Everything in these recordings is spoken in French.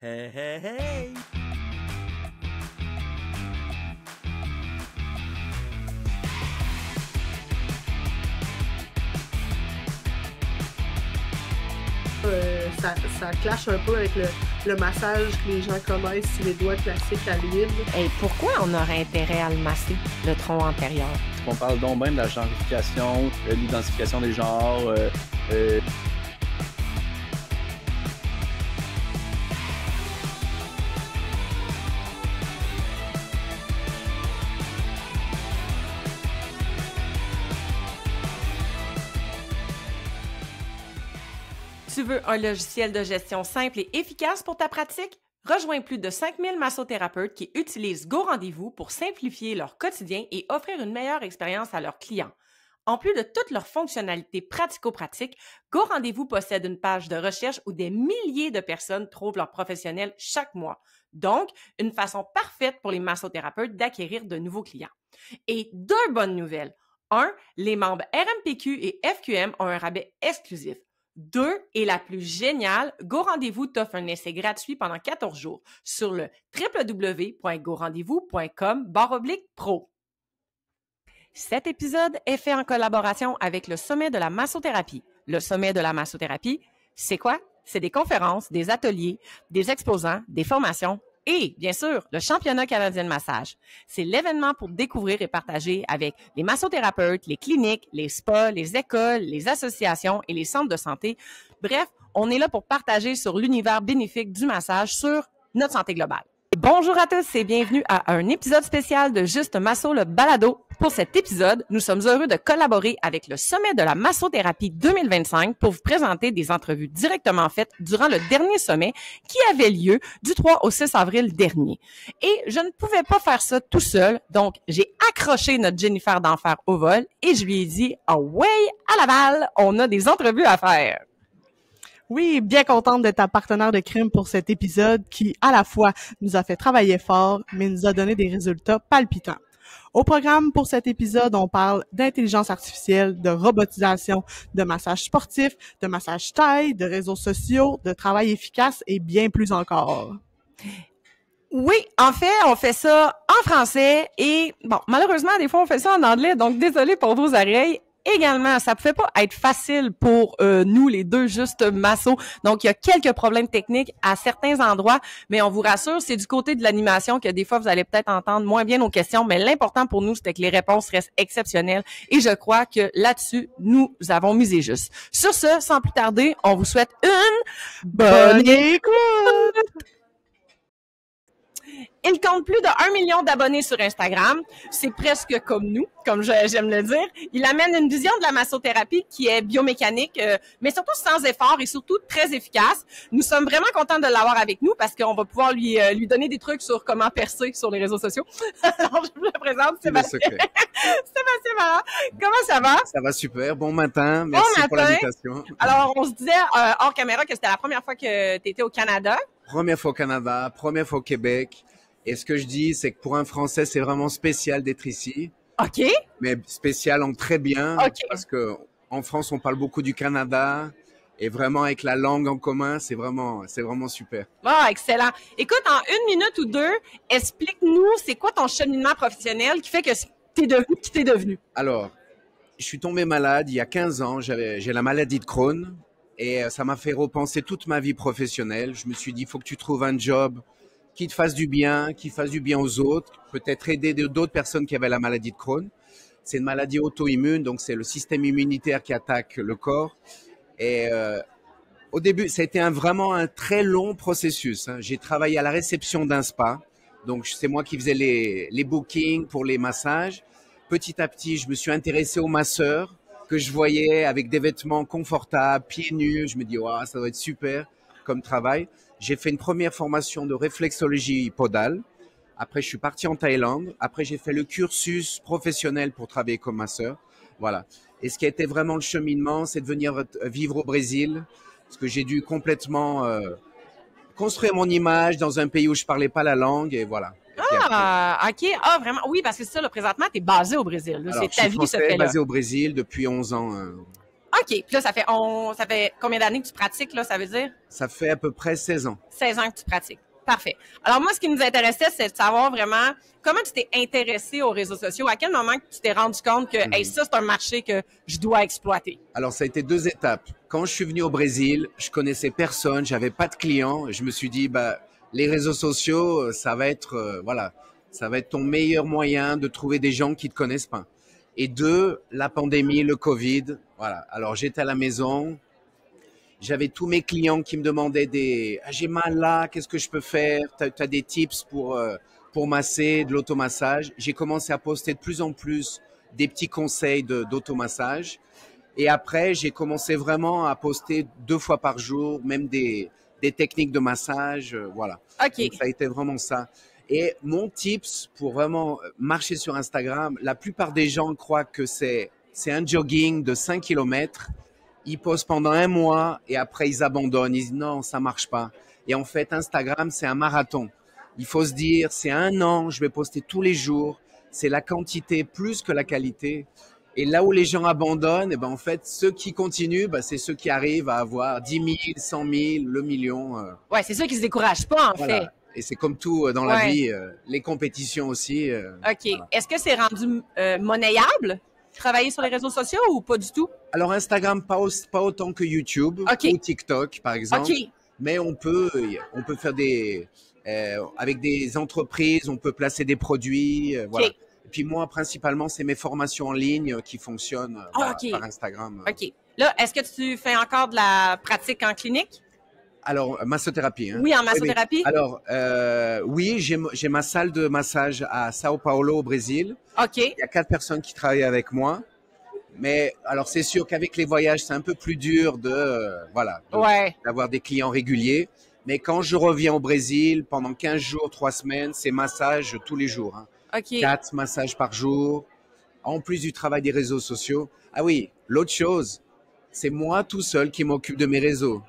Hey, hey, hey! Ça clash un peu avec le massage que les gens connaissent, les doigts classiques à l'huile. Et pourquoi on aurait intérêt à le masser, le tronc antérieur? On parle donc même de la genrification, l'identification des genres. Tu veux un logiciel de gestion simple et efficace pour ta pratique? Rejoins plus de 5000 massothérapeutes qui utilisent GoRendez-vous pour simplifier leur quotidien et offrir une meilleure expérience à leurs clients. En plus de toutes leurs fonctionnalités pratico-pratiques, GoRendez-vous possède une page de recherche où des milliers de personnes trouvent leur professionnel chaque mois. Donc, une façon parfaite pour les massothérapeutes d'acquérir de nouveaux clients. Et deux bonnes nouvelles. 1. Les membres RMPQ et FQM ont un rabais exclusif. 2. Et la plus géniale, GoRendez-vous t'offre un essai gratuit pendant 14 jours sur le www.gorendezvous.com/pro. Cet épisode est fait en collaboration avec le Sommet de la massothérapie. Le Sommet de la massothérapie, c'est quoi? C'est des conférences, des ateliers, des exposants, des formations et, bien sûr, le Championnat canadien de massage. C'est l'événement pour découvrir et partager avec les massothérapeutes, les cliniques, les spas, les écoles, les associations et les centres de santé. Bref, on est là pour partager sur l'univers bénéfique du massage sur notre santé globale. Bonjour à tous et bienvenue à un épisode spécial de Juste Masso le balado. Pour cet épisode, nous sommes heureux de collaborer avec le Sommet de la massothérapie 2025 pour vous présenter des entrevues directement faites durant le dernier sommet qui avait lieu du 3 au 6 avril dernier. Et je ne pouvais pas faire ça tout seul, donc j'ai accroché notre Jennifer d'Enfer au vol et je lui ai dit « Ah ouais, à Laval, on a des entrevues à faire ». Oui, bien contente d'être ta partenaire de crime pour cet épisode qui, à la fois, nous a fait travailler fort, mais nous a donné des résultats palpitants. Au programme pour cet épisode, on parle d'intelligence artificielle, de robotisation, de massage sportif, de massage thaï, de réseaux sociaux, de travail efficace et bien plus encore. Oui, en fait, on fait ça en français et, bon, malheureusement, des fois, on fait ça en anglais, donc désolé pour vos oreilles. Également, ça pouvait pas être facile pour nous, les deux juste massos. Donc, il y a quelques problèmes techniques à certains endroits, mais on vous rassure, c'est du côté de l'animation que des fois, vous allez peut-être entendre moins bien nos questions, mais l'important pour nous, c'était que les réponses restent exceptionnelles et je crois que là-dessus, nous avons misé juste. Sur ce, sans plus tarder, on vous souhaite une bonne écoute! Il compte plus de 1 million d'abonnés sur Instagram. C'est presque comme nous, comme j'aime le dire. Il amène une vision de la massothérapie qui est biomécanique, mais surtout sans effort et surtout très efficace. Nous sommes vraiment contents de l'avoir avec nous parce qu'on va pouvoir lui donner des trucs sur comment percer sur les réseaux sociaux. Alors, je vous le présente, Sébastien. Sébastien Marat. Comment ça va? Ça va super. Bon matin. Merci pour l'invitation. Alors, on se disait hors caméra que c'était la première fois que tu étais au Canada. Première fois au Canada, première fois au Québec. Et ce que je dis, c'est que pour un Français, c'est vraiment spécial d'être ici. OK. Mais spécial en très bien. OK. Parce que en France, on parle beaucoup du Canada. Et vraiment, avec la langue en commun, c'est vraiment super. Ah, excellent. Écoute, en 1 minute ou 2, explique-nous, c'est quoi ton cheminement professionnel qui fait que t'es devenu qui t'es devenu? Alors, je suis tombé malade il y a 15 ans. J'ai la maladie de Crohn. Et ça m'a fait repenser toute ma vie professionnelle. Je me suis dit, il faut que tu trouves un job qui te fasse du bien, qui fasse du bien aux autres, peut-être aider d'autres personnes qui avaient la maladie de Crohn. C'est une maladie auto-immune, donc c'est le système immunitaire qui attaque le corps. Et au début, ça a été vraiment un très long processus. J'ai travaillé à la réception d'un spa, donc c'est moi qui faisais les bookings pour les massages. Petit à petit, je me suis intéressé aux masseurs que je voyais avec des vêtements confortables, pieds nus. Je me dis, wow, ça doit être super comme travail. J'ai fait une première formation de réflexologie podale. Après, je suis parti en Thaïlande. Après, j'ai fait le cursus professionnel pour travailler comme masseur. Voilà. Et ce qui a été vraiment le cheminement, c'est de venir vivre au Brésil. Parce que j'ai dû complètement construire mon image dans un pays où je parlais pas la langue. Et voilà. Ah, OK. Ah, vraiment. Oui, parce que ça, là, présentement, tu es basé au Brésil. Là. Alors, c'est ta vie, je suis ce fait-là. basé au Brésil depuis 11 ans. OK. Puis là, ça fait combien d'années que tu pratiques, là, ça veut dire? Ça fait à peu près 16 ans. 16 ans que tu pratiques. Parfait. Alors moi, ce qui nous intéressait, c'est de savoir vraiment comment tu t'es intéressé aux réseaux sociaux. À quel moment tu t'es rendu compte que hey, ça, c'est un marché que je dois exploiter? Alors, ça a été 2 étapes. Quand je suis venu au Brésil, je connaissais personne, j'avais pas de clients. Je me suis dit, les réseaux sociaux, ça va être, ça va être ton meilleur moyen de trouver des gens qui te connaissent pas. Et 2, la pandémie, le Covid. Voilà. Alors, j'étais à la maison. J'avais tous mes clients qui me demandaient j'ai mal là, qu'est-ce que je peux faire? T'as des tips pour masser, de l'automassage. J'ai commencé à poster de plus en plus des petits conseils d'automassage. Et après, j'ai commencé vraiment à poster 2 fois par jour, même des techniques de massage, voilà. OK. Donc, ça a été vraiment ça. Et mon tips pour vraiment marcher sur Instagram, la plupart des gens croient que c'est un jogging de 5 kilomètres. Ils postent pendant 1 mois et après ils abandonnent. Ils disent non, ça marche pas. Et en fait, Instagram, c'est un marathon. Il faut se dire, c'est 1 an, je vais poster tous les jours. C'est la quantité plus que la qualité. Et là où les gens abandonnent, et en fait, ceux qui continuent, c'est ceux qui arrivent à avoir 10 000, 100 000, le million. Ouais, c'est ceux qui se découragent pas, en fait. Et c'est comme tout dans la vie, les compétitions aussi. OK. Voilà. Est-ce que c'est rendu monnayable? Travailler sur les réseaux sociaux ou pas du tout? Alors, Instagram, pas autant que YouTube ou TikTok, par exemple. OK. Mais on peut faire avec des entreprises, on peut placer des produits. Voilà. Et puis moi, principalement, c'est mes formations en ligne qui fonctionnent par Instagram. OK. Là, est-ce que tu fais encore de la pratique en clinique? Alors, massothérapie. Hein? Oui, en massothérapie? Oui. Alors, oui, j'ai ma salle de massage à Sao Paulo, au Brésil. OK. Il y a 4 personnes qui travaillent avec moi. Mais alors, c'est sûr qu'avec les voyages, c'est un peu plus dur d'avoir des clients réguliers. Mais quand je reviens au Brésil, pendant 15 jours, 3 semaines, c'est massage tous les jours. Hein. OK. 4 massages par jour, en plus du travail des réseaux sociaux. Ah oui, l'autre chose, c'est moi tout seul qui m'occupe de mes réseaux.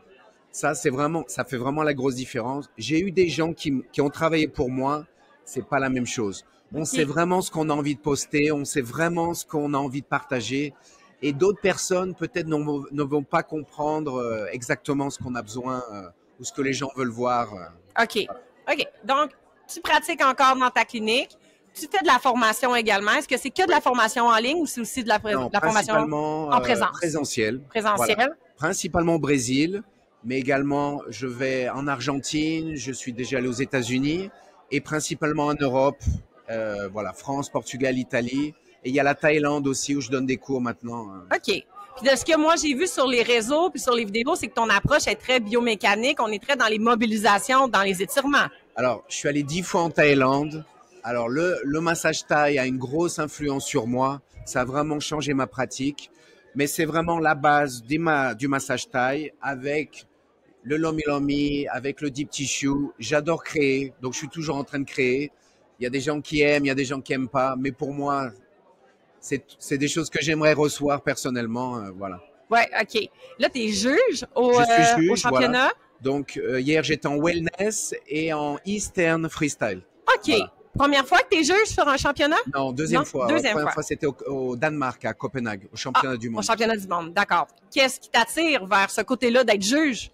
Ça fait vraiment la grosse différence. J'ai eu des gens qui ont travaillé pour moi, c'est pas la même chose. On sait vraiment ce qu'on a envie de poster, on sait vraiment ce qu'on a envie de partager. Et d'autres personnes, peut-être, ne vont pas comprendre exactement ce qu'on a besoin ou ce que les gens veulent voir. OK. OK. Donc, tu pratiques encore dans ta clinique. Tu fais de la formation également. Est-ce que c'est que de la formation en ligne ou c'est aussi de la formation en présence? Présentiel. Présentiel. Voilà. Principalement au Brésil, mais également, je vais en Argentine, je suis déjà allé aux États-Unis et principalement en Europe. France, Portugal, Italie. Et il y a la Thaïlande aussi où je donne des cours maintenant. OK. Puis de ce que moi j'ai vu sur les réseaux puis sur les vidéos, c'est que ton approche est très biomécanique. On est très dans les mobilisations, dans les étirements. Alors, je suis allé 10 fois en Thaïlande. Alors, le massage thaï a une grosse influence sur moi. Ça a vraiment changé ma pratique. Mais c'est vraiment la base du massage thaï avec le lomi lomi, avec le deep tissue. J'adore créer, donc je suis toujours en train de créer. Il y a des gens qui aiment, il y a des gens qui n'aiment pas. Mais pour moi, c'est des choses que j'aimerais recevoir personnellement. Voilà. Ouais, OK. Là, tu es juge au championnat. Voilà. Donc, hier, j'étais en wellness et en Eastern freestyle. OK. Voilà. Première fois que tu es juge sur un championnat? Non, deuxième fois. Deuxième première fois, c'était au Danemark, à Copenhague, au championnat du monde. Au championnat du monde, d'accord. Qu'est-ce qui t'attire vers ce côté-là d'être juge?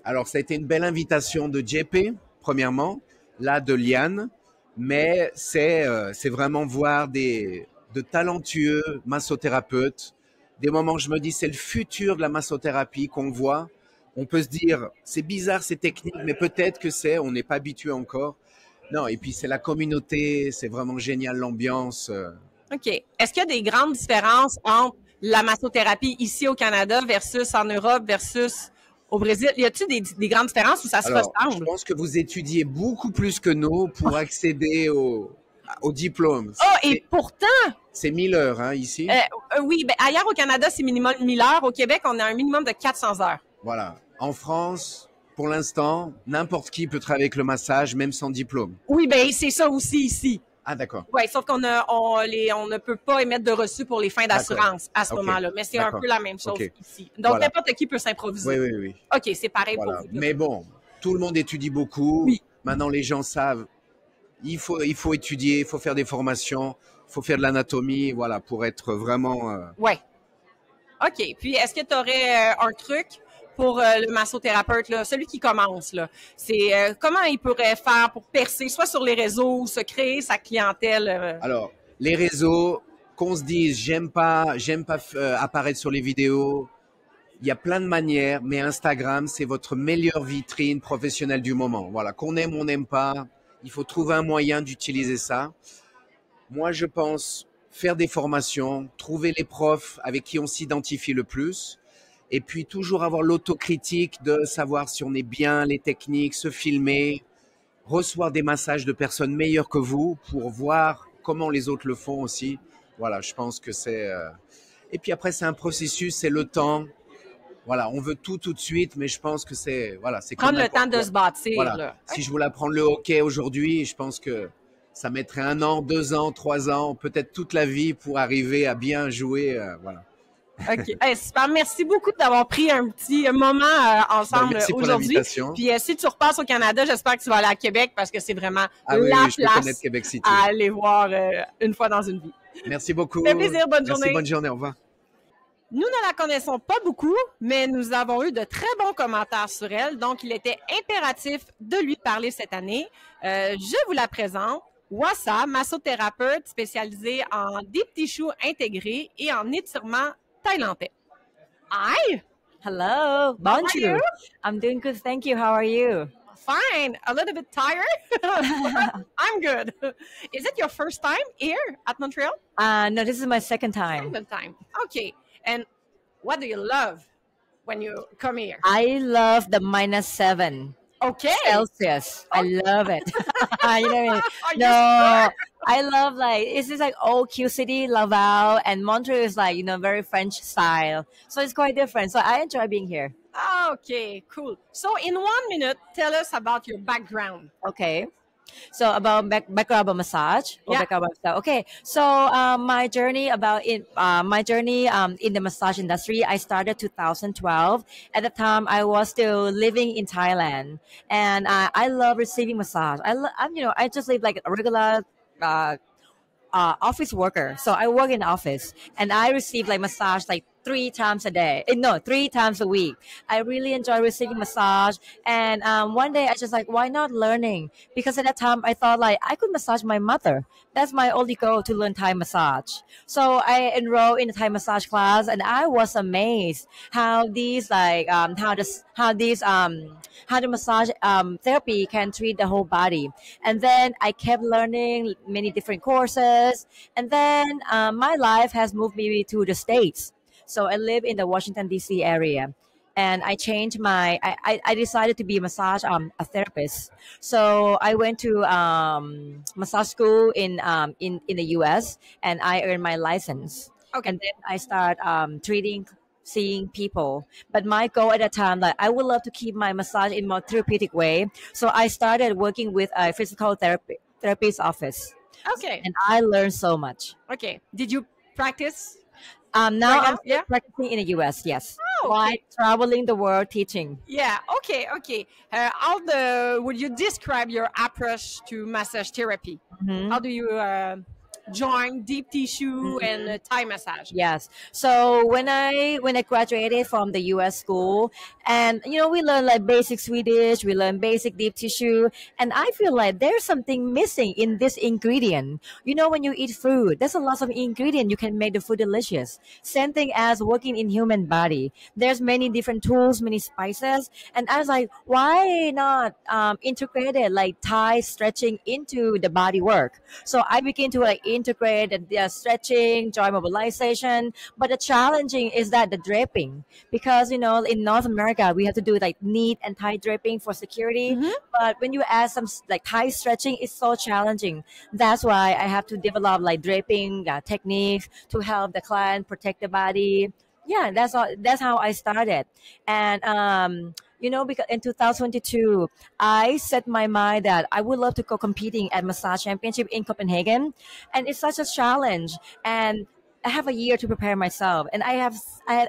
Alors, ça a été une belle invitation de JP, premièrement, là, de Liane. Mais c'est vraiment voir de talentueux massothérapeutes. Des moments où je me dis, c'est le futur de la massothérapie qu'on voit. On peut se dire, c'est bizarre, c'est technique, mais peut-être que on n'est pas habitué encore. Non, et puis c'est la communauté, c'est vraiment génial l'ambiance. OK. Est-ce qu'il y a des grandes différences entre la massothérapie ici au Canada versus en Europe versus au Brésil? Y a-t-il des grandes différences ou ça se ressemble? Je pense que vous étudiez beaucoup plus que nous pour accéder au diplôme. Oh, et pourtant... C'est 1000 heures, hein, ici? Oui, ailleurs au Canada, c'est minimum 1000 heures. Au Québec, on a un minimum de 400 heures. Voilà. En France, pour l'instant, n'importe qui peut travailler avec le massage, même sans diplôme. Oui, c'est ça aussi ici. Ah, d'accord. Oui, sauf qu'on ne peut pas émettre de reçu pour les fins d'assurance à ce moment-là. Mais c'est un peu la même chose ici. Donc, n'importe qui peut s'improviser. Oui. OK, c'est pareil pour vous. Mais bon, tout le monde étudie beaucoup. Oui. Maintenant, les gens savent. Il faut étudier, il faut faire des formations, il faut faire de l'anatomie, voilà, pour être vraiment... Ouais. OK. Puis, est-ce que tu aurais un truc pour le massothérapeute, là, celui qui commence, là? C'est comment il pourrait faire pour percer, soit sur les réseaux, ou se créer sa clientèle? Alors, les réseaux, qu'on se dise, j'aime pas apparaître sur les vidéos. Il y a plein de manières, mais Instagram, c'est votre meilleure vitrine professionnelle du moment. Voilà, qu'on aime ou on n'aime pas, il faut trouver un moyen d'utiliser ça. Moi, je pense faire des formations, trouver les profs avec qui on s'identifie le plus, et puis toujours avoir l'autocritique de savoir si on est bien, les techniques, se filmer, recevoir des massages de personnes meilleures que vous pour voir comment les autres le font aussi. Voilà, je pense que c'est... Et puis après, c'est un processus, c'est le temps. Voilà, on veut tout de suite, mais je pense que c'est... Voilà, c'est Prendre le temps de se bâtir. Voilà. Là. Si je voulais apprendre le hockey aujourd'hui, je pense que ça mettrait 1 an, 2 ans, 3 ans, peut-être toute la vie pour arriver à bien jouer. Voilà. OK. Hey, super. Merci beaucoup d'avoir pris un petit moment ensemble Merci pour aujourd'hui. l'invitation. Puis si tu repasses au Canada, j'espère que tu vas aller à Québec parce que c'est vraiment oui, la je peux place connaître Québec City. à aller voir une fois dans une vie. Merci beaucoup. Ça fait plaisir. Bonne Merci, journée. bonne journée. Au revoir. Nous ne la connaissons pas beaucoup, mais nous avons eu de très bons commentaires sur elle. Donc, il était impératif de lui parler cette année. Je vous la présente. Wassa, massothérapeute spécialisée en deep tissue intégré et en étirement thaïlandais. Hi! Hello. How are Bonjour. you? I'm doing good. Thank you. How are you? Fine. A little bit tired. I'm good. Is it your first time here at Montreal? No, this is my second time. Second time. Okay. And what do you love when you come here? I love the -7 Okay. Celsius. I love it. You know what I mean? Are you No, sure? I love like it's just like old Q City, Laval, and Montreal is like very French style. So it's quite different. So I enjoy being here. Okay, cool. So in 1 minute, tell us about your background. Okay. So about background about massage or Yeah. background about stuff. Okay. So my journey in the massage industry, I started 2012. At the time, I was still living in Thailand, and I love receiving massage. I just live like a regular office worker. So I work in the office, and I receive like massage like 3 times a day. No, 3 times a week. I really enjoy receiving massage. And one day I just like, why not learning? Because at that time I thought like I could massage my mother. That's my only goal, to learn Thai massage. So I enrolled in a Thai massage class, and I was amazed how these like how the massage therapy can treat the whole body. And then I kept learning many different courses. And then my life has moved me to the States. So I live in the Washington, D.C. area. And I changed I decided to be a massage a therapist. So I went to massage school in the U.S. and I earned my license. Okay. And then I start seeing people. But my goal at that time, like I would love to keep my massage in more therapeutic way. So I started working with a physical therapist office. Okay. And I learned so much. Okay. Did you practice? Now Right now? I'm still Yeah. practicing in the U.S. Yes, Oh, while okay. traveling the world teaching. Yeah. Okay. Okay. Would you describe your approach to massage therapy? Mhm. How do you join deep tissue and Thai massage? Yes. So when I graduated from the U.S. school, and we learn like basic Swedish, we learn basic deep tissue, and I feel like there's something missing in this ingredient. When you eat food, there's a lot of ingredient you can make the food delicious. Same thing as working in human body. There's many different tools, many spices, and I was like, why not integrate it like Thai stretching into the body work? So I began to like integrate the stretching, joint mobilization. But the challenging is that the draping, because in North America we have to do like knee and tie draping for security. But when you add some like Thai stretching, it's so challenging. That's why I have to develop like draping techniques to help the client protect the body. Yeah, that's how I started. And because in 2022, I set my mind that I would love to go competing at Massage Championship in Copenhagen, and it's such a challenge. And I have a year to prepare myself, and I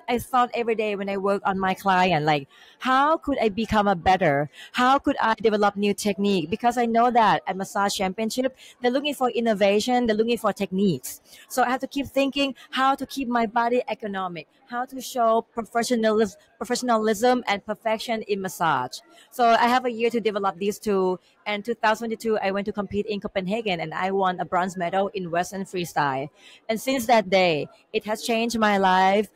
I thought every day when I work on my client, like, how could I become a better? How could I develop new technique? Because I know that at Massage Championship, they're looking for innovation, they're looking for techniques. So I have to keep thinking how to keep my body economic, how to show professionalism and perfection in massage. So I have a year to develop these two. And 2022, I went to compete in Copenhagen and I won a bronze medal in Western freestyle. And since that day, it has changed my life.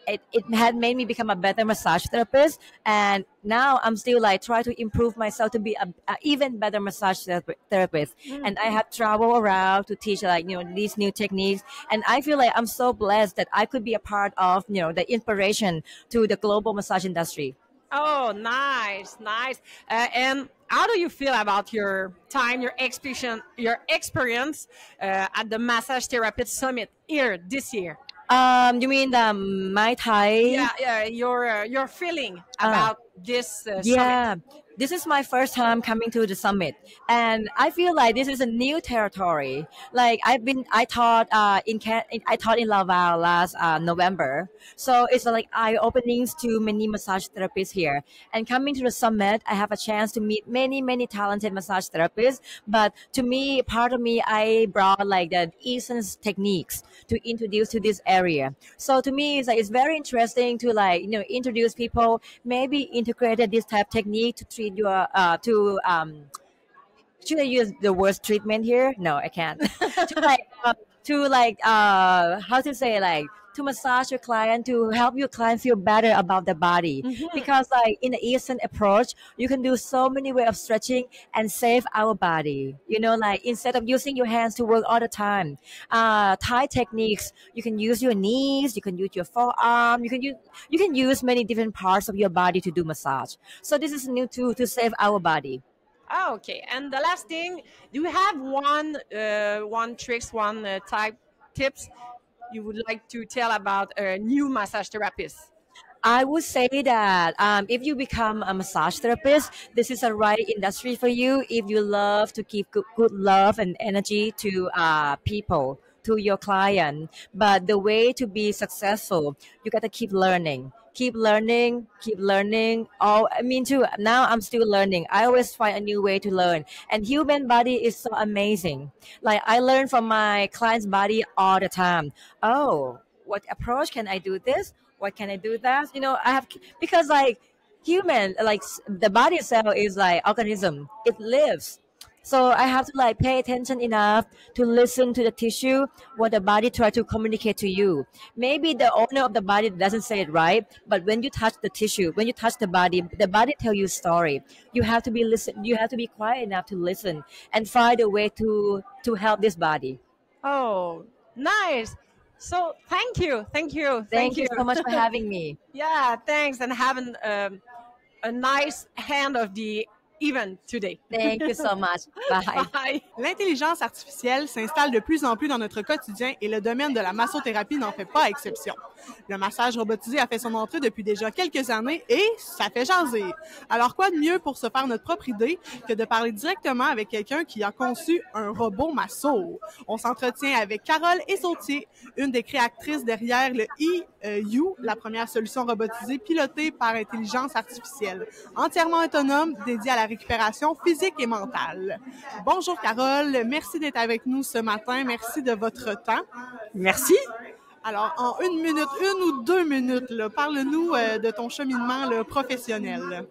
It had made me become a better massage therapist. And now I'm still like try to improve myself to be a even better massage therapist. And I have traveled around to teach like, these new techniques. And I feel like I'm so blessed that I could be a part of, the inspiration to the global massage industry. Oh, nice. And how do you feel about your time, your experience at the Massage Therapist Summit here this year? You mean the Mai Tai? Yeah, your feeling about this Yeah, summit. this is my first time coming to the summit, and I feel like this is a new territory. Like I taught I taught in Laval last November, so it's like eye openings to many massage therapists here. And coming to the summit, I have a chance to meet many talented massage therapists. But to me, part of me, I brought like the Eastern techniques to introduce to this area. So to me, it's very interesting to like introduce people, maybe integrated this type of technique to treat your should I use the word treatment here? No, I can't. How to say, like, to massage your client, to help your client feel better about their body. Because like in the Eastern approach, you can do so many ways of stretching and save our body. Like instead of using your hands to work all the time, Thai techniques, you can use your knees, you can use your forearm, you can use many different parts of your body to do massage. So this is a new tool to save our body. Oh, okay. And the last thing, do you have one tricks, one type tips you would like to tell about a new massage therapist? I would say that if you become a massage therapist, this is a right industry for you if you love to give good love and energy to people, to your client. But the way to be successful, you got to keep learning. Keep learning. Too. Now I'm still learning. I always find a new way to learn. And human body is so amazing. Like I learn from my client's body all the time. Oh, what approach can I do this? What can I do that? Because like human, like the body itself is like organism. It lives. So I have to like pay attention enough to listen to the tissue, what the body try to communicate to you. Maybe the owner of the body doesn't say it right, but when you touch the tissue, when you touch the body tell you a story. You have to be quiet enough to listen and find a way to help this body. Oh, nice. So thank you. Thank you so much for having me. Yeah, thanks, and having a nice hand of the event today. Thank you so much. Bye. Bye. L'intelligence artificielle s'installe de plus en plus dans notre quotidien et le domaine de la massothérapie n'en fait pas exception. Le massage robotisé a fait son entrée depuis déjà quelques années et ça fait jaser. Alors quoi de mieux pour se faire notre propre idée que de parler directement avec quelqu'un qui a conçu un robot masso? On s'entretient avec Carole Essautier, une des créatrices derrière le EU, la première solution robotisée pilotée par intelligence artificielle, entièrement autonome, dédiée à la récupération physique et mentale. Bonjour Carole, merci d'être avec nous ce matin, merci de votre temps. Merci. Alors, en une ou deux minutes, parle-nous de ton cheminement professionnel.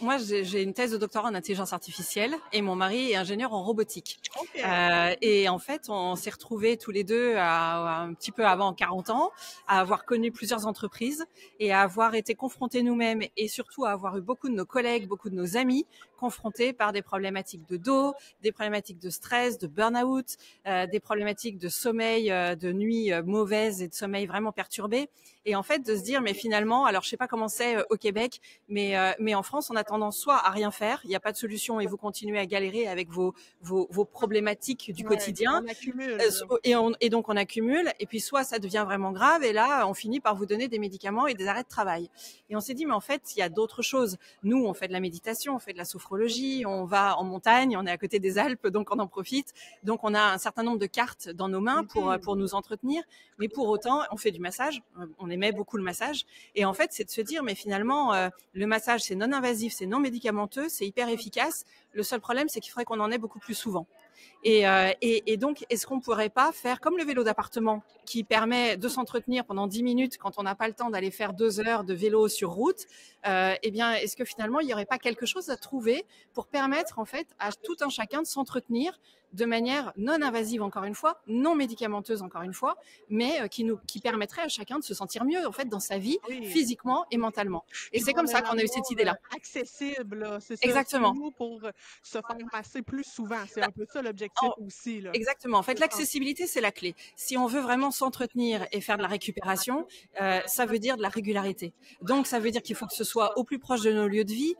Moi, j'ai une thèse de doctorat en intelligence artificielle et mon mari est ingénieur en robotique. Okay. Et en fait, on s'est retrouvés tous les deux un petit peu avant 40 ans, à avoir connu plusieurs entreprises et à avoir été confrontés nous-mêmes et surtout à avoir eu beaucoup de nos collègues, beaucoup de nos amis confrontés par des problématiques de dos, des problématiques de stress, de burn-out, des problématiques de sommeil, de nuit mauvaise et de sommeil vraiment perturbé. Et en fait, de se dire, mais finalement, alors je sais pas comment c'est au Québec, mais en France, on a tendance soit à rien faire, il n'y a pas de solution et vous continuez à galérer avec vos problématiques du quotidien. On accumule. Et donc on accumule. Et puis soit ça devient vraiment grave et là, on finit par vous donner des médicaments et des arrêts de travail. Et on s'est dit, mais en fait, il y a d'autres choses. Nous, on fait de la méditation, on fait de la sophrologie, sophrologie, on va en montagne, on est à côté des Alpes, donc on en profite. Donc on a un certain nombre de cartes dans nos mains pour nous entretenir. Mais pour autant, on fait du massage. On aimait beaucoup le massage. Et en fait, c'est de se dire, mais finalement, le massage, c'est non invasif, c'est non médicamenteux, c'est hyper efficace. Le seul problème, c'est qu'il faudrait qu'on en ait beaucoup plus souvent. Et donc, est-ce qu'on pourrait pas faire comme le vélo d'appartement qui permet de s'entretenir pendant 10 minutes quand on n'a pas le temps d'aller faire 2 heures de vélo sur route? Eh bien, est-ce que finalement, il n'y aurait pas quelque chose à trouver pour permettre en fait à tout un chacun de s'entretenir de manière non invasive, encore une fois, non médicamenteuse, encore une fois, mais qui permettrait à chacun de se sentir mieux en fait dans sa vie, physiquement et mentalement. Et c'est comme ça qu'on a eu cette idée-là. Accessible, là, c'est ça. Exactement. Pour se faire masser plus souvent, c'est un peu ça l'objectif aussi, là. Exactement. En fait, l'accessibilité, c'est la clé. Si on veut vraiment s'entretenir et faire de la récupération, ça veut dire de la régularité. Donc, ça veut dire qu'il faut que ce soit au plus proche de nos lieux de vie.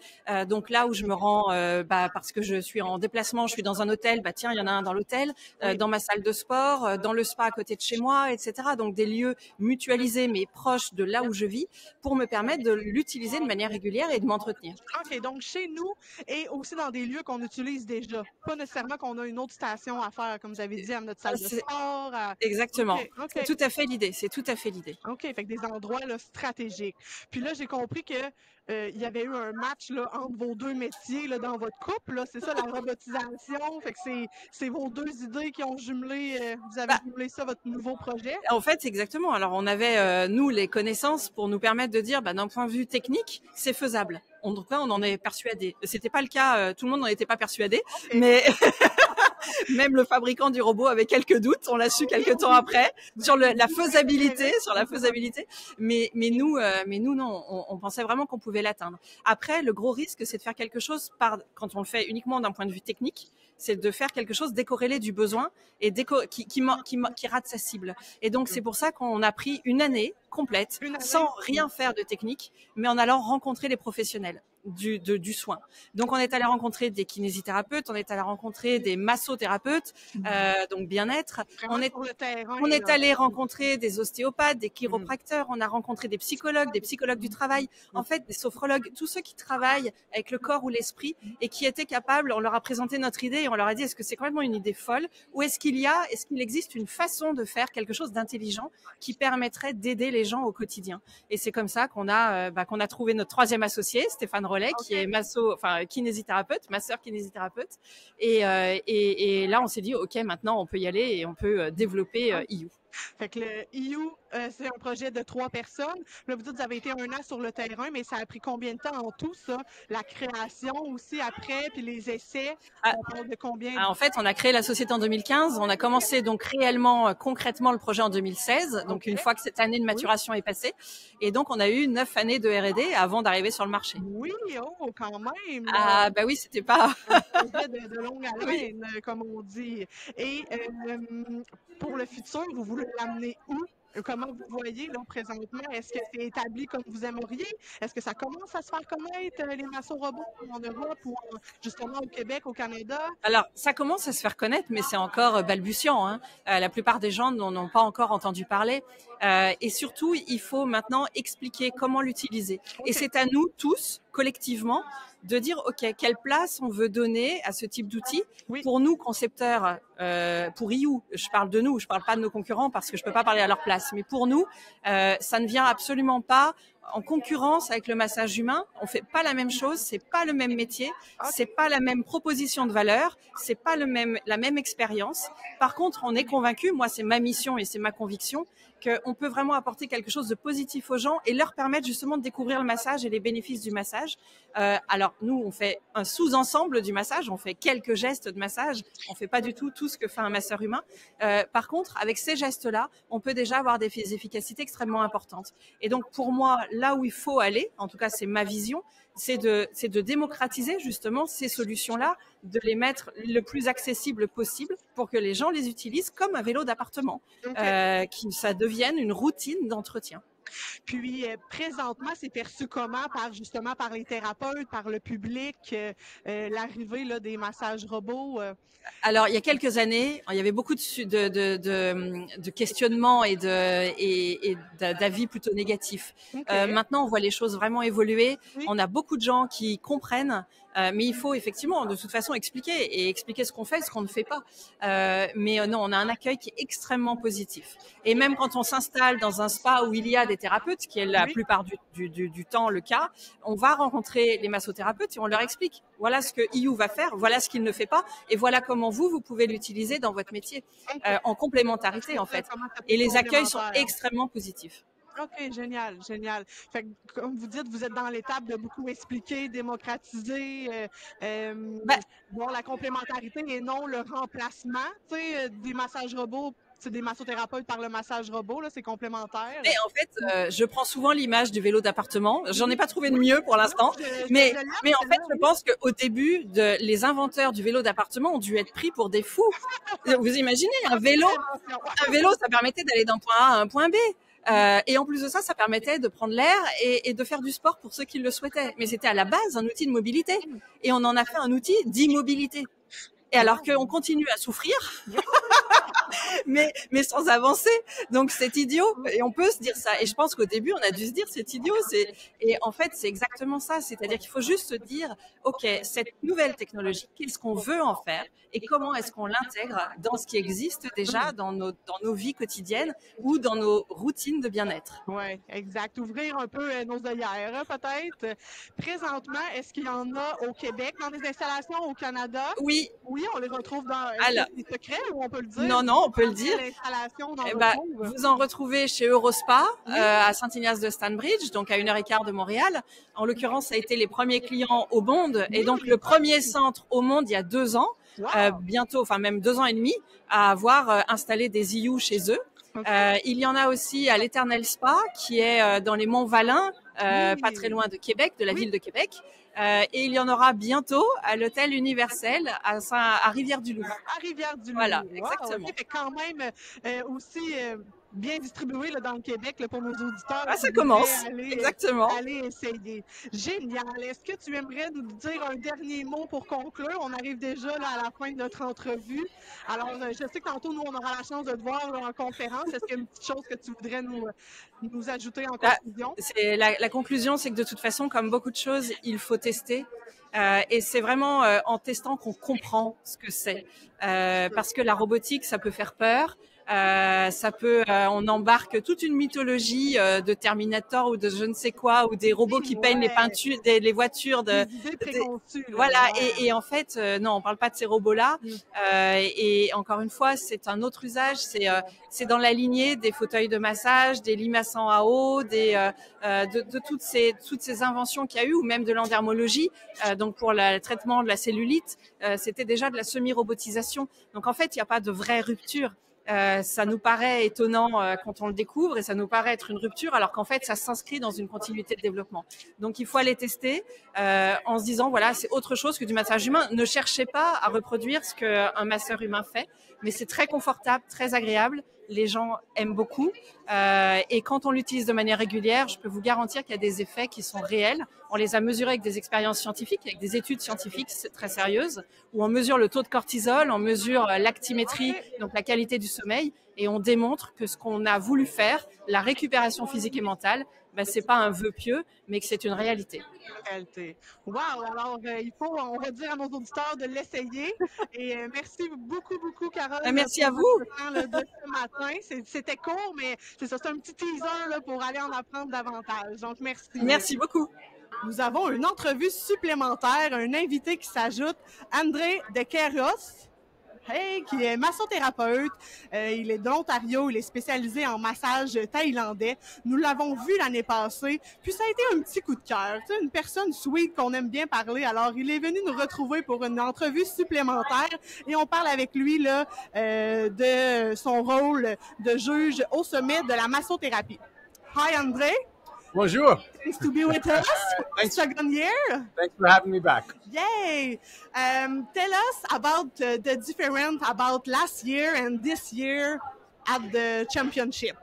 Donc là où je me rends, parce que je suis en déplacement, je suis dans un hôtel, tiens, il y en a un dans l'hôtel, dans ma salle de sport, dans le spa à côté de chez moi, etc. Donc des lieux mutualisés mais proches de là où je vis pour me permettre de l'utiliser de manière régulière et de m'entretenir. OK, donc chez nous et aussi dans des lieux qu'on utilise déjà. Pas nécessairement qu'on a une autre station à faire, comme vous avez dit, à notre salle de sport. Exactement. Okay. C'est tout à fait l'idée. C'est tout à fait l'idée. OK, fait que des endroits là, stratégiques. Puis là, j'ai compris que il y avait eu un match là, entre vos deux métiers là, dans votre couple. C'est ça, la robotisation. Fait que c'est vos deux idées qui ont jumelé, vous avez jumelé ça, votre nouveau projet? En fait, exactement. Alors, on avait, nous, les connaissances pour nous permettre de dire, d'un point de vue technique, c'est faisable. En tout cas, on en est persuadé. C'était pas le cas, tout le monde n'en était pas persuadé, mais même le fabricant du robot avait quelques doutes. On l'a su quelques temps après sur la faisabilité, Mais nous, non, on pensait vraiment qu'on pouvait l'atteindre. Après, le gros risque, c'est de faire quelque chose quand on le fait uniquement d'un point de vue technique, c'est de faire quelque chose décorrélé du besoin et qui rate sa cible. Et donc, c'est pour ça qu'on a pris une année complète, sans rien faire de technique, mais en allant rencontrer les professionnels du soin. Donc, on est allé rencontrer des kinésithérapeutes, on est allé rencontrer des massothérapeutes, donc bien-être. On est allé rencontrer des ostéopathes, des chiropracteurs, on a rencontré des psychologues du travail, en fait, des sophrologues, tous ceux qui travaillent avec le corps ou l'esprit et qui étaient capables, on leur a présenté notre idée et on leur a dit, est-ce que c'est complètement une idée folle ou est-ce qu'il existe une façon de faire quelque chose d'intelligent qui permettrait d'aider les gens au quotidien? Et c'est comme ça qu'on a trouvé notre troisième associé, Stéphane Rollet, qui est kinésithérapeute, masseur kinésithérapeute. Et là, on s'est dit, OK, maintenant, on peut y aller et on peut développer IU. Fait que le IU, c'est un projet de 3 personnes. Là, vous dites que vous avez été 1 an sur le terrain, mais ça a pris combien de temps en tout, ça? La création aussi après, puis les essais, on parle de combien? En fait, on a créé la société en 2015. On a commencé donc réellement, concrètement le projet en 2016. Donc, une fois que cette année de maturation est passée. Et donc, on a eu 9 années de R&D avant d'arriver sur le marché. Oui, quand même! Ah, oui, c'était pas... un projet de longue haleine, comme on dit. Et pour le futur, vous voulez l'amener où? Comment vous voyez là présentement? Est-ce que c'est établi comme vous aimeriez? Est-ce que ça commence à se faire connaître, les masso-robots en Europe ou justement au Québec, au Canada? Alors, ça commence à se faire connaître, mais c'est encore balbutiant. Hein. La plupart des gens n'en ont pas encore entendu parler. Et surtout, il faut maintenant expliquer comment l'utiliser. Okay. Et c'est à nous tous, collectivement, de dire, OK, quelle place on veut donner à ce type d'outils. Oui. Pour nous, concepteurs, pour IU, je parle de nous, je parle pas de nos concurrents parce que je peux pas parler à leur place. Mais pour nous, ça ne vient absolument pas en concurrence avec le massage humain. On fait pas la même chose, c'est pas le même métier, c'est pas la même proposition de valeur, c'est pas la même expérience. Par contre, on est convaincu, moi c'est ma mission et c'est ma conviction, qu'on peut vraiment apporter quelque chose de positif aux gens et leur permettre justement de découvrir le massage et les bénéfices du massage. Alors nous, on fait un sous-ensemble du massage, on fait quelques gestes de massage, on fait pas du tout ce que fait un masseur humain. Par contre, avec ces gestes-là, on peut déjà avoir des efficacités extrêmement importantes. Et donc pour moi, là où il faut aller, en tout cas c'est ma vision, c'est de démocratiser justement ces solutions-là, de les mettre le plus accessible possible pour que les gens les utilisent comme un vélo d'appartement, que ça devienne une routine d'entretien. Puis, présentement, c'est perçu comment par les thérapeutes, par le public, l'arrivée là, des massages robots? Alors, il y a quelques années, il y avait beaucoup de questionnements et d'avis plutôt négatifs. Okay. Maintenant, on voit les choses vraiment évoluer. Oui. On a beaucoup de gens qui comprennent Mais il faut effectivement, de toute façon, expliquer ce qu'on fait, ce qu'on ne fait pas. Mais non, on a un accueil qui est extrêmement positif. Et même quand on s'installe dans un spa où il y a des thérapeutes, qui est la plupart du temps le cas, on va rencontrer les massothérapeutes et on leur explique. Voilà ce que IU va faire, voilà ce qu'il ne fait pas, et voilà comment vous pouvez l'utiliser dans votre métier, en complémentarité en fait. Et les accueils sont extrêmement positifs. OK, génial, génial. Fait que, comme vous dites, vous êtes dans l'étape de beaucoup expliquer, démocratiser, voir la complémentarité et non le remplacement. Tu sais, des massages robots, c'est des massothérapeutes par le massage robot, là, c'est complémentaire. Et en fait, je prends souvent l'image du vélo d'appartement. J'en ai pas trouvé de mieux pour l'instant, mais en fait, je pense qu'au début, les inventeurs du vélo d'appartement ont dû être pris pour des fous. Vous imaginez un vélo, ça permettait d'aller d'un point A à un point B. Et en plus de ça, ça permettait de prendre l'air et de faire du sport pour ceux qui le souhaitaient. Mais c'était à la base un outil de mobilité. Et on en a fait un outil d'immobilité. Et alors qu'on continue à souffrir, mais sans avancer. Donc c'est idiot. Et on peut se dire ça. Et je pense qu'au début, on a dû se dire c'est idiot. Et en fait, c'est exactement ça. C'est-à-dire qu'il faut juste se dire, OK, cette nouvelle technologie, qu'est-ce qu'on veut en faire et comment est-ce qu'on l'intègre dans ce qui existe déjà dans nos vies quotidiennes ou dans nos routines de bien-être. Oui, exact. Ouvrir un peu nos œillères, peut-être. Présentement, est-ce qu'il y en a au Québec dans des installations au Canada? Oui. Oui, on les retrouve dans des secrets ou on peut le dire? Non, on peut le dire. Vous en retrouvez chez Eurospa, à Saint-Ignace de Stanbridge, donc à 1h15 de Montréal. En l'occurrence, ça a été les premiers clients au monde et donc le premier centre au monde il y a 2 ans, bientôt, enfin même 2 ans et demi, à avoir installé des IU chez eux. Il y en a aussi à l'Éternel Spa, qui est dans les Monts-Valin, pas très loin de Québec, de la ville de Québec. Et il y en aura bientôt à l'hôtel Universel à Rivière-du-Loup. À Rivière-du-Loup. Voilà, exactement. Okay. Quand même aussi bien distribué là, dans le Québec là, pour nos auditeurs. Ça commence, exactement. Aller essayer. Génial. Est-ce que tu aimerais nous dire un dernier mot pour conclure? On arrive déjà là, à la fin de notre entrevue. Alors, je sais que tantôt, nous, on aura la chance de te voir là, en conférence. Est-ce qu'il y a une petite chose que tu voudrais nous ajouter en conclusion? La conclusion, c'est que de toute façon, comme beaucoup de choses, il faut tester. Et c'est vraiment en testant qu'on comprend ce que c'est. Parce que la robotique, ça peut faire peur. On embarque toute une mythologie de Terminator ou de je ne sais quoi, ou des robots qui peignent les peintures, les voitures voilà. Et en fait, non, on parle pas de ces robots-là. Et encore une fois, c'est un autre usage. C'est dans la lignée des fauteuils de massage, des lits massants à eau, de toutes ces inventions qu'il y a eu, ou même de l'endermologie. Donc pour le traitement de la cellulite, c'était déjà de la semi-robotisation. Donc en fait, il n'y a pas de vraie rupture. Ça nous paraît étonnant quand on le découvre et ça nous paraît être une rupture alors qu'en fait ça s'inscrit dans une continuité de développement. Donc il faut aller tester en se disant voilà, c'est autre chose que du massage humain. Ne cherchez pas à reproduire ce qu'un masseur humain fait, mais c'est très confortable, très agréable. Les gens aiment beaucoup et quand on l'utilise de manière régulière, je peux vous garantir qu'il y a des effets qui sont réels. On les a mesurés avec des expériences scientifiques, avec des études scientifiques très sérieuses, où on mesure le taux de cortisol, on mesure l'actimétrie, donc la qualité du sommeil, et on démontre que ce qu'on a voulu faire, la récupération physique et mentale, c'est pas un vœu pieux, mais que c'est une réalité. Wow! Alors, on va dire à nos auditeurs de l'essayer. Et merci beaucoup, beaucoup, Carole. Merci à vous. De ce matin. C'était court, mais c'est ça, c'est un petit teaser là, pour aller en apprendre davantage. Donc, merci. Merci beaucoup. Nous avons une entrevue supplémentaire, un invité qui s'ajoute, André De Queiroz. Qui est massothérapeute. Il est de l'Ontario. Il est spécialisé en massage thaïlandais. Nous l'avons vu l'année passée. Puis ça a été un petit coup de cœur. Tu sais, une personne sweet qu'on aime bien parler. Alors, il est venu nous retrouver pour une entrevue supplémentaire. Et on parle avec lui là de son rôle de juge au sommet de la massothérapie. Hi, André. Bonjour. Thanks to be with us. Second year. Thanks for having me back. Yay. Tell us about the difference about last year and this year at the championship.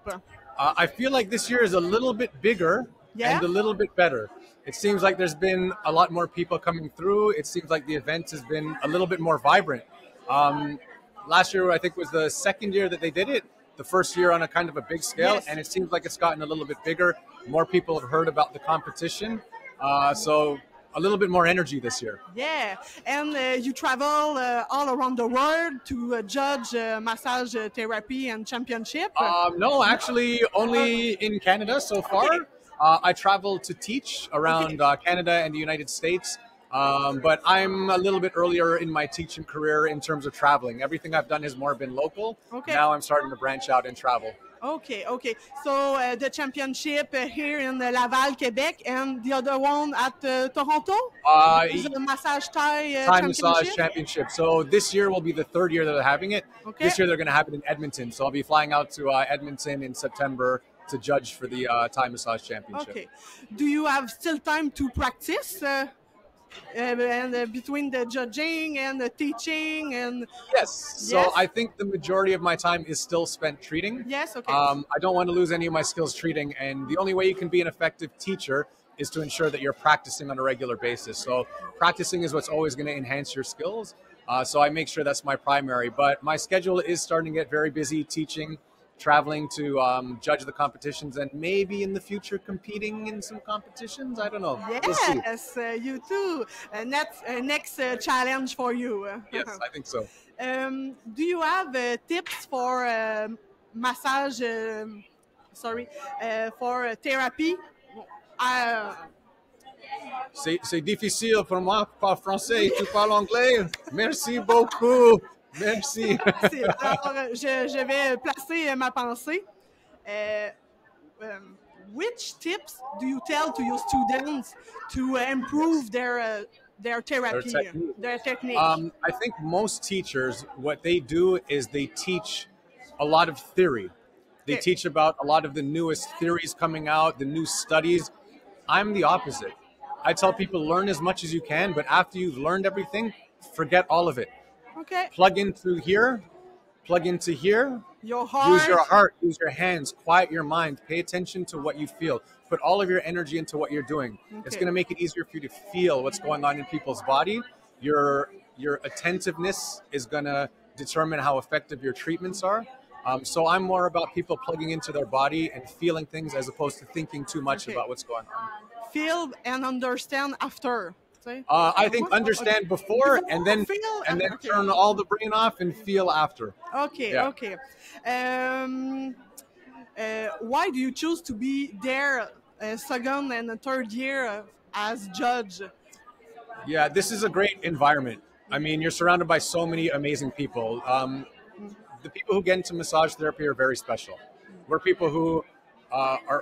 I feel like this year is a little bit bigger and a little bit better. It seems like there's been a lot more people coming through. It seems like the event has been a little bit more vibrant. Last year, I think, was the second year that they did it. The first year on a kind of a big scale, and it seems like it's gotten a little bit bigger. More people have heard about the competition. So a little bit more energy this year. Yeah, and you travel all around the world to judge massage therapy and championship. No, actually, only in Canada so far. Okay. I travel to teach around Canada and the United States, but I'm a little bit earlier in my teaching career in terms of traveling. Everything I've done has more been local. Okay. Now I'm starting to branch out and travel. Okay. So the championship here in Laval, Quebec, and the other one at Toronto? Is the massage Thai Thai championship? Massage Championship. So this year will be the third year that they're having it. Okay. This year they're going to have it in Edmonton. So I'll be flying out to Edmonton in September to judge for the Thai Massage Championship. Okay. Do you have still time to practice between the judging and the teaching and? Yes. So Yes? I think the majority of my time is still spent treating. Yes. Okay. I don't want to lose any of my skills treating, and the only way you can be an effective teacher is to ensure that you're practicing on a regular basis. So practicing is what's always going to enhance your skills. So I make sure that's my primary. But my schedule is starting to get very busy teaching, traveling to judge the competitions, and maybe in the future competing in some competitions. I don't know. We'll see. Yes, you too. Next challenge for you. Yes, I think so. Do you have tips for massage? For therapy? C'est difficile pour moi, pas français. Tu parles anglais? Merci beaucoup. Merci. Alors, je vais placer ma pensée. Which tips do you tell to your students to improve their therapy, their technique? I think most teachers, what they do is they teach a lot of theory. They teach about a lot of the newest theories coming out, the new studies. I'm the opposite. I tell people learn as much as you can, but after you've learned everything, forget all of it. Okay. Plug into here, plug into here. Your heart. Use your heart, use your hands, quiet your mind, pay attention to what you feel. Put all of your energy into what you're doing. Okay. It's going to make it easier for you to feel what's going on in people's body. Your attentiveness is going to determine how effective your treatments are. So I'm more about people plugging into their body and feeling things as opposed to thinking too much about what's going on. Feel and understand after. I think understand before and then turn all the brain off and feel after. Okay, Yeah. okay. Why do you choose to be there second and third year as judge? Yeah, this is a great environment. I mean, you're surrounded by so many amazing people. The people who get into massage therapy are very special. We're people who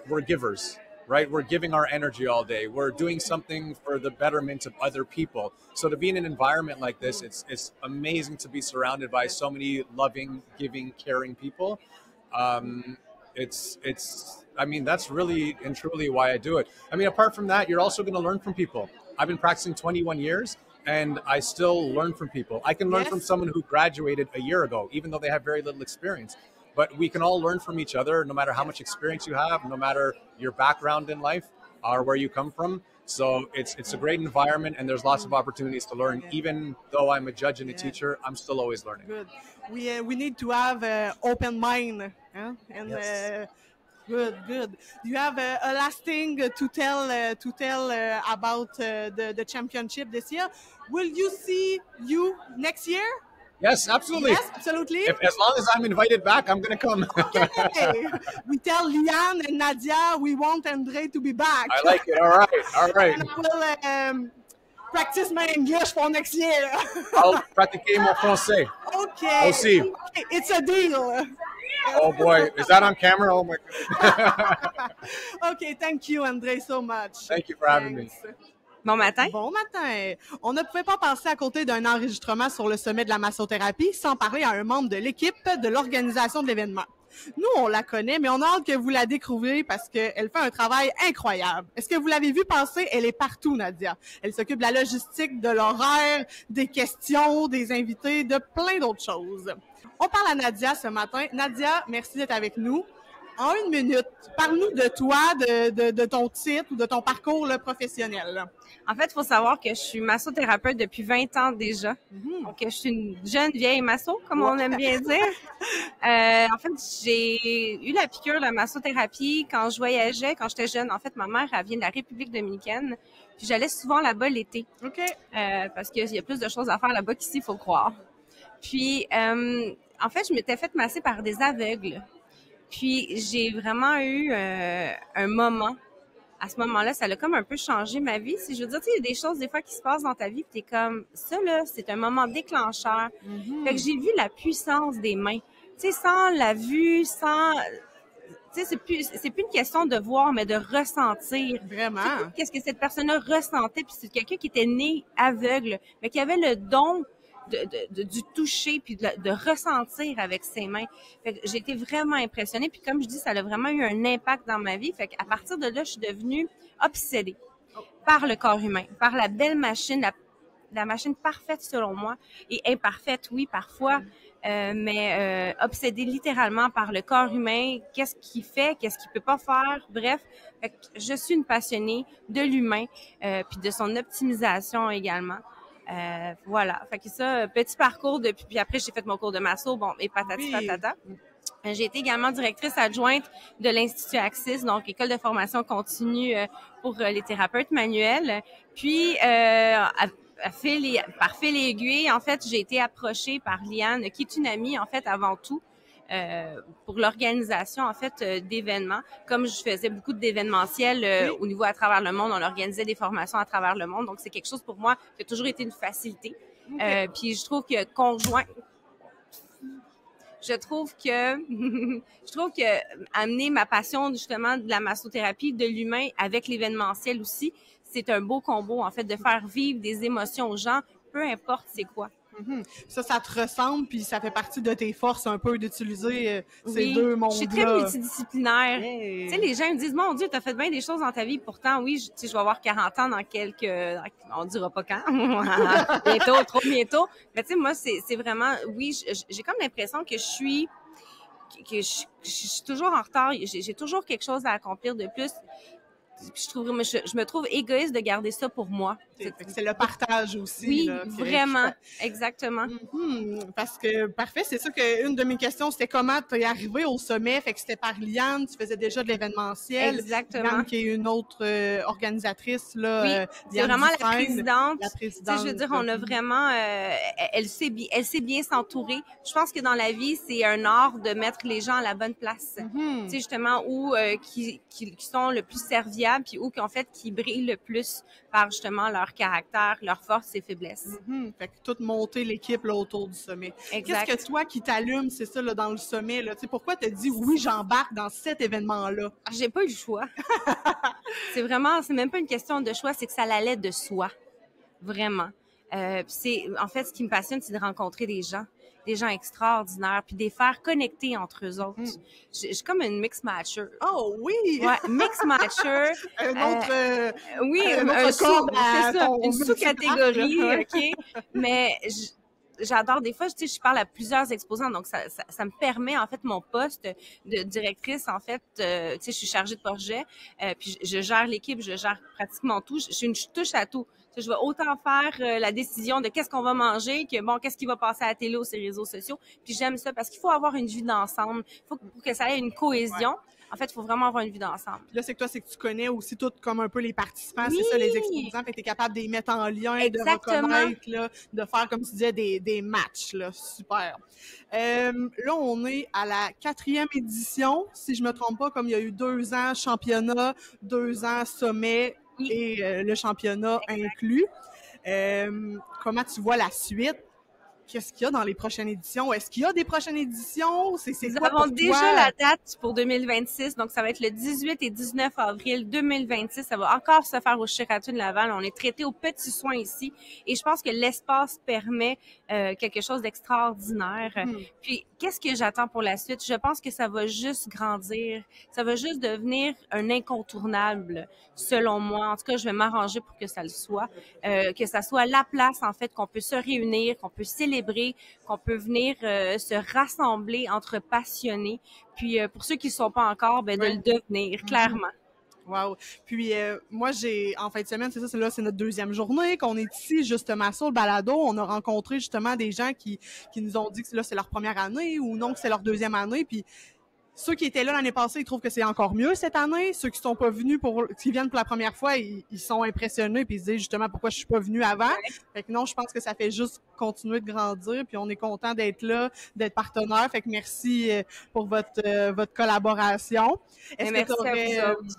we're givers. Right? We're giving our energy all day. We're doing something for the betterment of other people. So to be in an environment like this, it's amazing to be surrounded by so many loving, giving, caring people. I mean, that's really and truly why I do it. I mean, apart from that, you're also going to learn from people. I've been practicing 21 years and I still learn from people. I can learn from someone who graduated a year ago, even though they have very little experience. But we can all learn from each other, no matter how much experience you have, no matter your background in life or where you come from. So it's a great environment, and there's lots of opportunities to learn. Even though I'm a judge and a teacher, I'm still always learning. Good. We need to have an open mind. Huh? And good. Do you have a last thing to tell about the championship this year? Will you see you next year? Yes, absolutely. Yes, absolutely. As long as I'm invited back, I'm going to come. Okay. We tell Liane and Nadia we want Andre to be back. I like it. All right. And I will practice my English for next year. I'll pratiquer mon français. Okay. Aussi. Okay, it's a deal. Oh boy, is that on camera? Oh my God. Okay, thank you, Andre, so much. Thank you for having me. Bon matin. Bon matin. On ne pouvait pas passer à côté d'un enregistrement sur le sommet de la massothérapie sans parler à un membre de l'équipe de l'organisation de l'événement. Nous, on la connaît, mais on a hâte que vous la découvriez parce qu'elle fait un travail incroyable. Est-ce que vous l'avez vu passer? Elle est partout, Nadia. Elle s'occupe de la logistique, de l'horaire, des questions, des invités, de plein d'autres choses. On parle à Nadia ce matin. Nadia, merci d'être avec nous. En 1 minute, parle-nous de toi, de ton titre ou de ton parcours là, professionnel. Là. En fait, il faut savoir que je suis massothérapeute depuis 20 ans déjà. Donc, je suis une jeune vieille masso, comme on aime bien dire. En fait, j'ai eu la piqûre de massothérapie quand je voyageais, quand j'étais jeune. En fait, ma mère, elle vient de la République dominicaine. Puis, j'allais souvent là-bas l'été. OK. Parce qu'il y a plus de choses à faire là-bas qu'ici, il faut croire. Puis, en fait, je m'étais fait masser par des aveugles. Puis, j'ai vraiment eu un moment. À ce moment-là, ça a comme un peu changé ma vie. Si je veux dire, tu sais, il y a des choses des fois qui se passent dans ta vie, puis t'es comme, ça là, c'est un moment déclencheur. Fait que j'ai vu la puissance des mains. Tu sais, sans la vue, sans, tu sais, c'est plus une question de voir, mais de ressentir. Vraiment. Qu'est-ce que cette personne-là ressentait, puis c'est quelqu'un qui était né aveugle, mais qui avait le don du toucher puis de ressentir avec ses mains. Fait que j'ai été vraiment impressionnée, puis comme je dis, ça a vraiment eu un impact dans ma vie. Fait qu'à partir de là, je suis devenue obsédée par le corps humain, par la belle machine, la machine parfaite selon moi, et imparfaite, oui, parfois, mais obsédée littéralement par le corps humain, qu'est-ce qu'il fait, qu'est-ce qu'il peut pas faire, bref. Fait que je suis une passionnée de l'humain, puis de son optimisation également. Voilà. Fait que ça, petit parcours depuis, puis après, j'ai fait mon cours de masso, bon, et patati patata. J'ai été également directrice adjointe de l'Institut Axis, donc école de formation continue pour les thérapeutes manuels. Puis, par fil et aiguille, en fait, j'ai été approchée par Liane, qui est une amie, en fait, avant tout, pour l'organisation, en fait, d'événements. Comme je faisais beaucoup d'événementiels au niveau à travers le monde, on organisait des formations à travers le monde. Donc, c'est quelque chose pour moi qui a toujours été une facilité. Puis, je trouve que je trouve que amener ma passion, justement, de la massothérapie, de l'humain avec l'événementiel aussi, c'est un beau combo, en fait, de faire vivre des émotions aux gens, peu importe c'est quoi. Ça te ressemble, puis ça fait partie de tes forces un peu d'utiliser ces deux mondes-là. Je suis très multidisciplinaire. Tu sais, les gens me disent, mon Dieu, t'as fait bien des choses dans ta vie. Pourtant, oui, je vais avoir 40 ans dans on dira pas quand. Bientôt, trop bientôt. Mais tu sais, moi, c'est vraiment, oui, j'ai comme l'impression que je suis toujours en retard. J'ai toujours quelque chose à accomplir de plus. Je me trouve égoïste de garder ça pour moi. C'est le partage aussi. Oui, là, vraiment, exactement. Parce que, parfait, c'est ça qu'une de mes questions, c'était comment tu es arrivé au sommet, fait que c'était par Liane, tu faisais déjà de l'événementiel. Exactement. Liane qui est une autre organisatrice, là. Oui, c'est vraiment la présidente. La présidente. Je veux dire, on a vraiment, elle sait bien s'entourer. Je pense que dans la vie, c'est un art de mettre les gens à la bonne place. Tu sais, justement, où, qui sont le plus serviables, puis où, en fait, qui brillent le plus par, justement, leur caractère, leurs forces et faiblesses. Fait que toute monter l'équipe là, autour du sommet. Exact. Qu'est-ce que toi qui t'allume, c'est ça, là, dans le sommet, là? Tu sais, pourquoi t'as dit oui, j'embarque dans cet événement-là? J'ai pas eu le choix. C'est même pas une question de choix, c'est que ça allait de soi. Vraiment. En fait, ce qui me passionne, c'est de rencontrer des gens extraordinaires, puis de les faire connecter entre eux autres. Je suis comme une mix matcher. Oh oui! Ouais, mix matcher. Une sous-catégorie, OK? Mais j'adore, des fois, tu sais, je parle à plusieurs exposants, donc ça me permet, en fait, mon poste de directrice, en fait, tu sais, je suis chargée de projet, puis je gère l'équipe, je gère pratiquement tout, je touche à tout. Je vais autant faire la décision de qu'est-ce qu'on va manger que, bon, qu'est-ce qui va passer à la télé ou sur les réseaux sociaux. Puis j'aime ça parce qu'il faut avoir une vie d'ensemble. Il faut pour que ça ait une cohésion. En fait, il faut vraiment avoir une vie d'ensemble. Là, c'est que tu connais aussi tout comme un peu les participants, c'est ça, les exposants, fait que t'es capable de les mettre en lien, exactement, de reconnaître, là, de faire, comme tu disais, des matchs, là. Super. Là, on est à la 4e édition, si je me trompe pas, comme il y a eu 2 ans championnat, 2 ans sommet, et le championnat inclus. Comment tu vois la suite? Qu'est-ce qu'il y a dans les prochaines éditions? Est-ce qu'il y a des prochaines éditions? Nous avons déjà la date pour 2026, donc ça va être le 18 et 19 avril 2026. Ça va encore se faire au Sheraton Laval. On est traité aux petits soins ici et je pense que l'espace permet quelque chose d'extraordinaire. Puis, qu'est-ce que j'attends pour la suite? Je pense que ça va juste grandir. Ça va juste devenir un incontournable, selon moi. En tout cas, je vais m'arranger pour que ça le soit. Que ça soit la place, en fait, qu'on peut se réunir, qu'on peut célébrer célébrer, qu'on peut venir se rassembler entre passionnés. Puis pour ceux qui ne sont pas encore, ben, de le devenir, clairement. Wow. Puis moi, en fin de semaine, c'est notre deuxième journée qu'on est ici, justement, sur le balado. On a rencontré justement des gens qui nous ont dit que là, c'est leur première année ou non, que c'est leur deuxième année. Puis ceux qui étaient là l'année passée, ils trouvent que c'est encore mieux cette année. Ceux qui sont pas venus qui viennent pour la première fois, ils sont impressionnés puis ils se disent justement pourquoi je suis pas venu avant. Fait que non, je pense que ça fait juste continuer de grandir puis on est content d'être là, d'être partenaire. Fait que merci pour votre collaboration.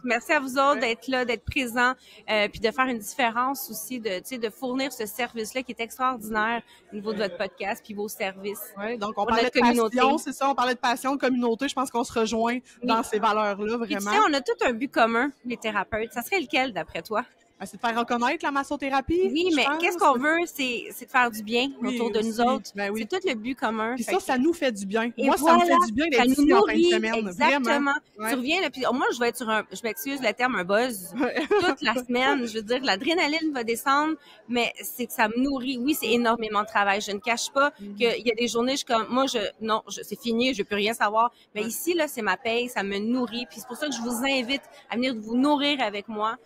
Merci à vous autres d'être là, d'être présents, puis de faire une différence aussi, de fournir ce service-là qui est extraordinaire au niveau de votre podcast puis vos services. Oui, donc on parlait de passion, c'est ça, on parlait de passion, de communauté. Je pense qu'on se rejoint dans ces valeurs-là, vraiment. Puis, tu sais, on a tout un but commun, les thérapeutes. Ça serait lequel, d'après toi? C'est de faire reconnaître la massothérapie. Oui, mais qu'est-ce qu'on veut? C'est de faire du bien autour de nous autres. Ben oui. C'est tout le but commun. Puis ça nous fait du bien. Et moi, voilà, ça me fait du bien d'être ici en fin de semaine. Exactement. Vraiment. Tu reviens, là, puis moi, je vais être je m'excuse le terme, un buzz. Toute la semaine, je veux dire, l'adrénaline va descendre, mais c'est que ça me nourrit. Oui, c'est énormément de travail. Je ne cache pas qu'il y a des journées, je suis comme, moi, c'est fini, je peux rien savoir. Mais ici, là, c'est ma paye, ça me nourrit. Puis c'est pour ça que je vous invite à venir vous nourrir avec moi.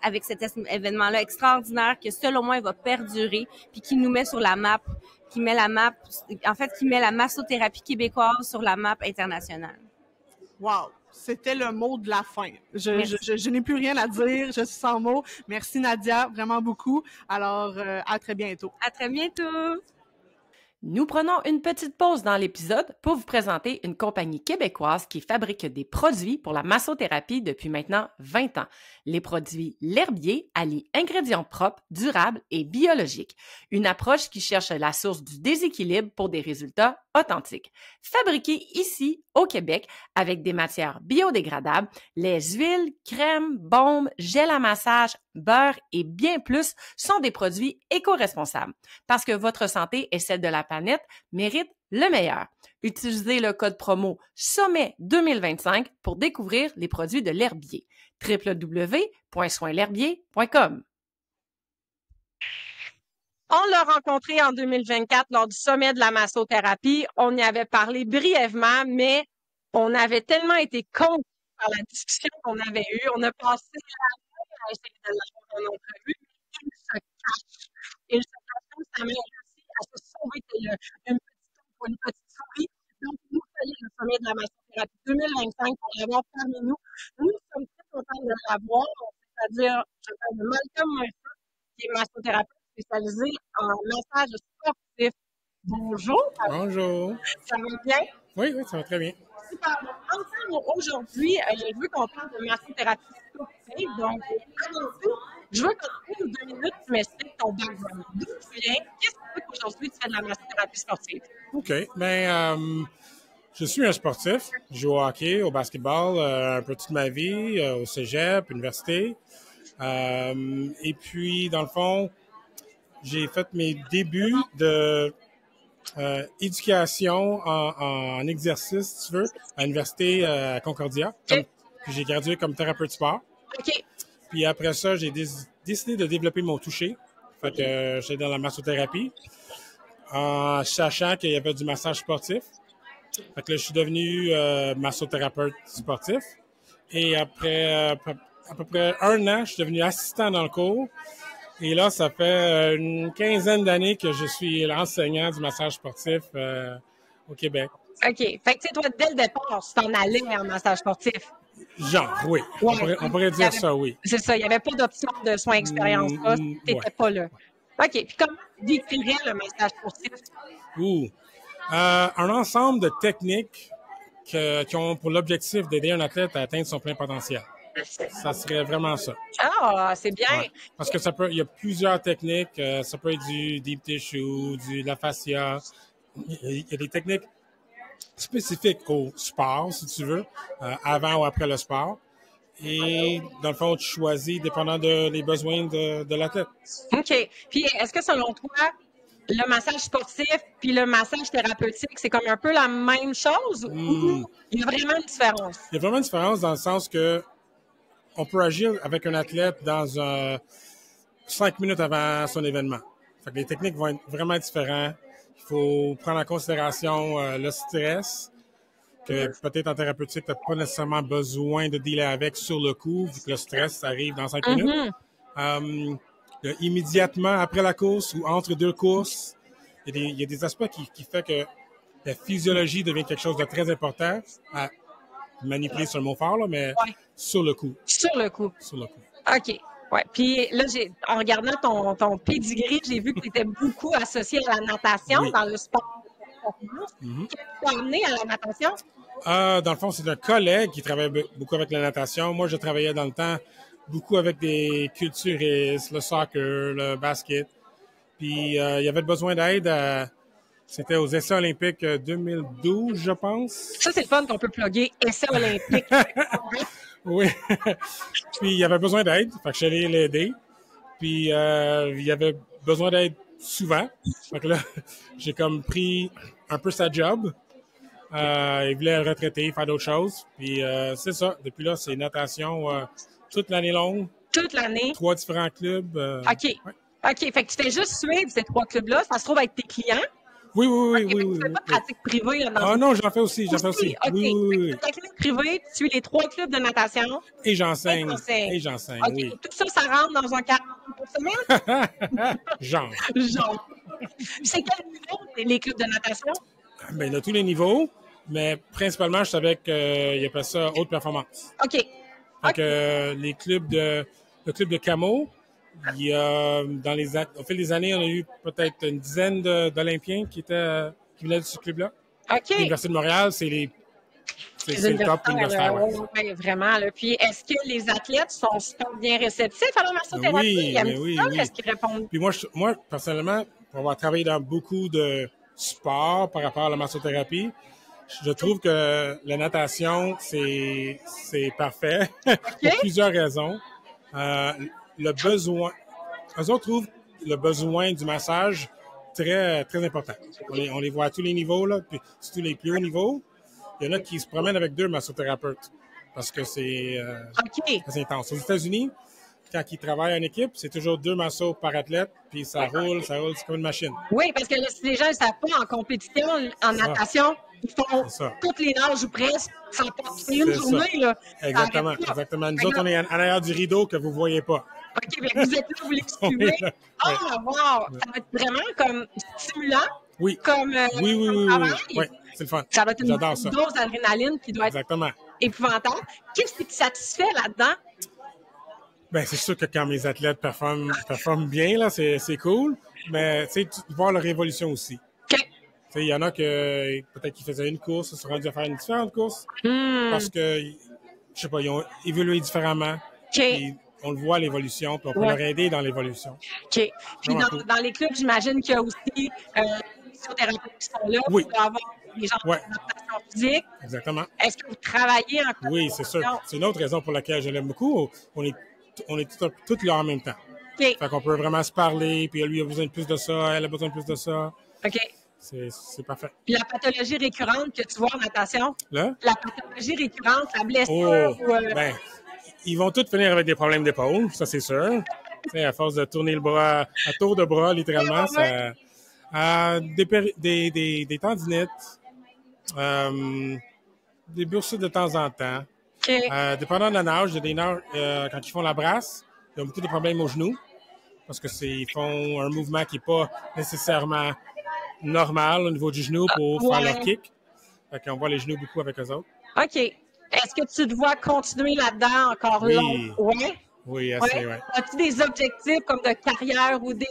Avec cet événement-là extraordinaire que, selon moi, il va perdurer, puis qui nous met sur la map, qui met la massothérapie québécoise sur la map internationale. Wow! C'était le mot de la fin. Je n'ai plus rien à dire, je suis sans mots. Merci Nadia, vraiment beaucoup. Alors, à très bientôt. À très bientôt! Nous prenons une petite pause dans l'épisode pour vous présenter une compagnie québécoise qui fabrique des produits pour la massothérapie depuis maintenant 20 ans. Les produits L'Herbier allient ingrédients propres, durables et biologiques. Une approche qui cherche la source du déséquilibre pour des résultats authentiques. Fabriqués ici au Québec avec des matières biodégradables, les huiles, crèmes, baumes, gels à massage, beurre et bien plus sont des produits éco-responsables. Parce que votre santé et celle de la planète méritent le meilleur. Utilisez le code promo SOMMET2025 pour découvrir les produits de L'Herbier. www.soinlherbier.com. On l'a rencontré en 2024 lors du sommet de la massothérapie. On y avait parlé brièvement, mais on avait tellement été conquis par la discussion qu'on avait eue. On a passé l'année à essayer de l'avoir en entrevue, mais il se cache. Il se cache constamment aussi à se sauver une petite souris. Donc, nous sommes le sommet de la massothérapie 2025 pour l'avoir parmi nous. Nous sommes très contents de l'avoir, c'est-à-dire, je parle de Malcolm Mercer, qui est massothérapeute spécialisé en massage sportif. Bonjour. Bonjour. Ça va bien? Oui, ça va très bien. Super. Ensemble, aujourd'hui, je veux qu'on parle de massothérapie sportive. Donc, je veux qu'en 2 minutes, tu m'expliques ton background. D'où tu viens? Qu'est-ce qui fait qu'aujourd'hui, tu fais de la massothérapie sportive? OK. Je suis un sportif. Je joue au hockey, au basketball un peu toute ma vie, au cégep, université. Et puis, dans le fond, j'ai fait mes débuts de éducation en exercice, si tu veux, à l'université à Concordia. Puis j'ai gradué comme thérapeute sport. OK. Puis après ça, j'ai décidé de développer mon toucher. Fait que j'étais dans la massothérapie, en sachant qu'il y avait du massage sportif. Fait que là, je suis devenu massothérapeute sportif. Et après à peu près 1 an, je suis devenu assistant dans le cours. Et là, ça fait une 15aine d'années que je suis l'enseignant du massage sportif au Québec. OK. Fait que, tu sais, toi, dès le départ, tu t'en allais en massage sportif. Genre, oui. Ouais. On pourrait dire ça, oui. C'est ça. Il n'y avait pas d'option de soins expérience. Tu n'étais pas là. OK. Puis comment tu décrirais le massage sportif? Un ensemble de techniques qui ont pour l'objectif d'aider un athlète à atteindre son plein potentiel. Ça serait vraiment ça. Ah, c'est bien. Ouais. Parce que il y a plusieurs techniques. Ça peut être du deep tissue, de la fascia. Il y a des techniques spécifiques au sport, si tu veux, avant ou après le sport. Et dans le fond, tu choisis dépendant des besoins de l'athlète. OK. Puis, est-ce que selon toi, le massage sportif puis le massage thérapeutique, c'est comme un peu la même chose? Ou il y a vraiment une différence? Il y a vraiment une différence dans le sens que on peut agir avec un athlète dans 5 minutes avant son événement. Fait que les techniques vont être vraiment différentes. Il faut prendre en considération le stress, que peut-être en thérapeutique, tu n'as pas nécessairement besoin de dealer avec sur le coup, vu que le stress arrive dans 5 minutes. Immédiatement après la course ou entre deux courses, il y a des aspects qui font que la physiologie devient quelque chose de très important à manipuler sur le mot fort, là, mais sur le coup. Sur le coup. Sur le coup. OK. Ouais. Puis là, en regardant ton pedigree, j'ai vu que tu étais beaucoup associé à la natation dans le sport. Qu'est-ce qui t'a amené à la natation? Dans le fond, c'est un collègue qui travaille beaucoup avec la natation. Moi, je travaillais dans le temps beaucoup avec des culturistes, le soccer, le basket. Puis, il y avait besoin d'aide. C'était aux Essais olympiques 2012, je pense. Ça, c'est le fun qu'on peut plugger Essais olympiques. Oui. Puis, il y avait besoin d'aide. Fait que je suis allé l'aider. Puis, il y avait besoin d'aide souvent. Fait que là, j'ai comme pris un peu sa job. Il voulait retraiter, faire d'autres choses. Puis c'est ça. Depuis là, c'est natation toute l'année longue. Toute l'année? 3 différents clubs. OK. Ouais. OK. Fait que tu fais juste suivre ces 3 clubs-là. Ça se trouve avec tes clients? Oui. Tu fais pas de pratique privée? Là, non, j'en fais aussi. J'en fais aussi. OK. Oui. Ta clinique privée, tu suis les 3 clubs de natation. Et j'enseigne. OK. Oui. Tout ça, ça rentre dans un 40 pour semaine? Genre. C'est quel niveau, les clubs de natation? Ben, de tous les niveaux, mais principalement, je savais qu'il appelle ça haute performance. OK. Fait que le club de camo, il y a, au fil des années, on a eu peut-être une dizaine d'Olympiens qui venaient de ce club-là. OK. L'Université de Montréal, c'est le top universitaire. Oui, vraiment. Là. Puis, est-ce que les athlètes sont super bien réceptifs à la massothérapie? Oui. Est-ce qu'ils répondent? Puis moi, personnellement, pour avoir travaillé dans beaucoup de sports par rapport à la massothérapie, je trouve que la natation, c'est parfait pour plusieurs raisons. Eux autres trouvent le besoin du massage très, très important. On les voit à tous les niveaux, là, puis surtout les plus hauts niveaux. Il y en a qui se promènent avec 2 massothérapeutes parce que c'est très intense. Aux États-Unis, quand ils travaillent en équipe, c'est toujours 2 massos par athlète, puis ça roule, c'est comme une machine. Oui, parce que si les gens ne savent pas, en compétition, en natation, ils font toutes les nages ou presque. C'est une journée, là. Exactement. Nous autres, on est en arrière du rideau que vous ne voyez pas. OK, bien, vous êtes là, vous l'excusez. Wow! Ça va être vraiment comme stimulant. Oui. Comme oui, c'est le fun. Ça va être une dose d'adrénaline qui doit être épouvantable. Qu'est-ce qui te satisfait là-dedans? Ben, c'est sûr que quand mes athlètes performent bien, là, c'est cool. Mais, tu sais, voir leur évolution aussi. OK. Il y en a que peut-être qu'ils faisaient une course, ils se sont rendus à faire une différente course parce que, je sais pas, ils ont évolué différemment. Okay. On le voit l'évolution, puis on peut leur aider dans l'évolution. OK. Puis dans les clubs, j'imagine qu'il y a aussi des physiothérapeutes qui sont là pour avoir des gens d'adaptation physique. Exactement. Est-ce que vous travaillez en collaboration? Oui, c'est sûr. C'est une autre raison pour laquelle je l'aime beaucoup. On est tous là en même temps. Okay. Fait qu'on peut vraiment se parler, puis lui a besoin de plus de ça, elle a besoin de plus de ça. OK. C'est parfait. Puis la pathologie récurrente que tu vois en natation? Là? La pathologie récurrente, la blessure? Ben, ils vont tous finir avec des problèmes d'épaule, ça c'est sûr. À force de tourner le bras à tour de bras, littéralement, des tendinites, des bursures de temps en temps. Okay. Dépendant de la nage, il y a des nages, quand ils font la brasse, ils ont beaucoup de problèmes aux genoux parce que ils font un mouvement qui n'est pas nécessairement normal au niveau du genou pour faire leur kick. Fait qu'on voit les genoux beaucoup avec eux autres. OK. Est-ce que tu dois continuer là-dedans encore longtemps? Oui, assez, oui. As-tu des objectifs comme de carrière ou des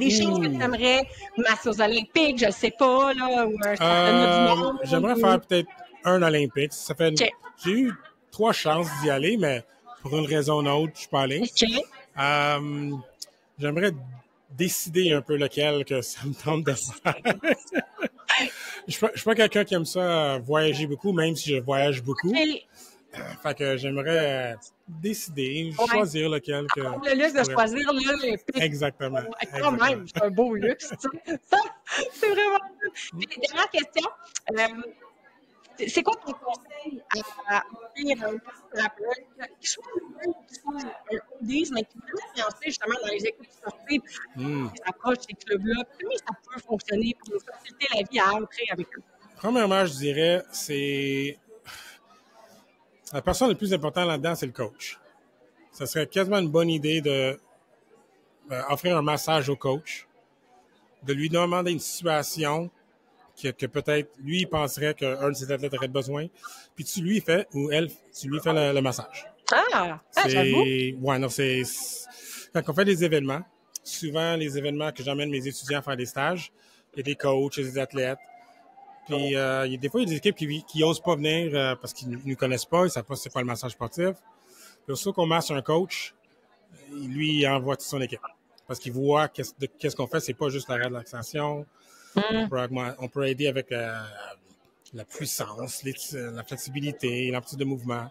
choses que tu aimerais masser aux Olympiques, je ne sais pas, là, ou un championnat du monde? J'aimerais faire peut-être un Olympique. J'ai eu 3 chances d'y aller, mais pour une raison ou une autre, je ne suis pas allé. Okay. J'aimerais décider un peu lequel que ça me tente de faire. Je suis pas quelqu'un qui aime ça voyager beaucoup, même si je voyage beaucoup. Okay. Fait que j'aimerais décider, choisir lequel que... Le luxe de choisir l'Olympique. Exactement. Quand même, c'est un beau luxe. Ça, c'est vraiment... Puis, dernière question. C'est quoi ton conseil à offrir un thérapeute qui soit un disent, mais qui vont se lancer justement dans les équipes sportives, qui s'approchent de ces clubs-là. Comment ça peut fonctionner pour nous faciliter la vie à entrer avec eux? Premièrement, je dirais, c'est la personne la plus importante là-dedans, c'est le coach. Ça serait quasiment une bonne idée de offrir un massage au coach, de lui demander une situation que peut-être lui il penserait qu'un de ses athlètes aurait besoin, puis tu lui fais ou elle, tu lui fais le massage. J'avoue. Ouais, non, c'est quand on fait des événements, souvent les événements que j'emmène mes étudiants à faire des stages, il y a des coachs, il y a des athlètes. Puis il y a des fois, il y a des équipes qui osent pas venir parce qu'ils ne connaissent pas, ils savent pas c'est quoi le massage sportif. Puis aussitôt qu'on masse un coach, lui, il envoie toute son équipe. Parce qu'il voit qu'est-ce qu'on fait, c'est pas juste la relaxation. On peut aider avec la puissance, la flexibilité, l'amplitude de mouvement.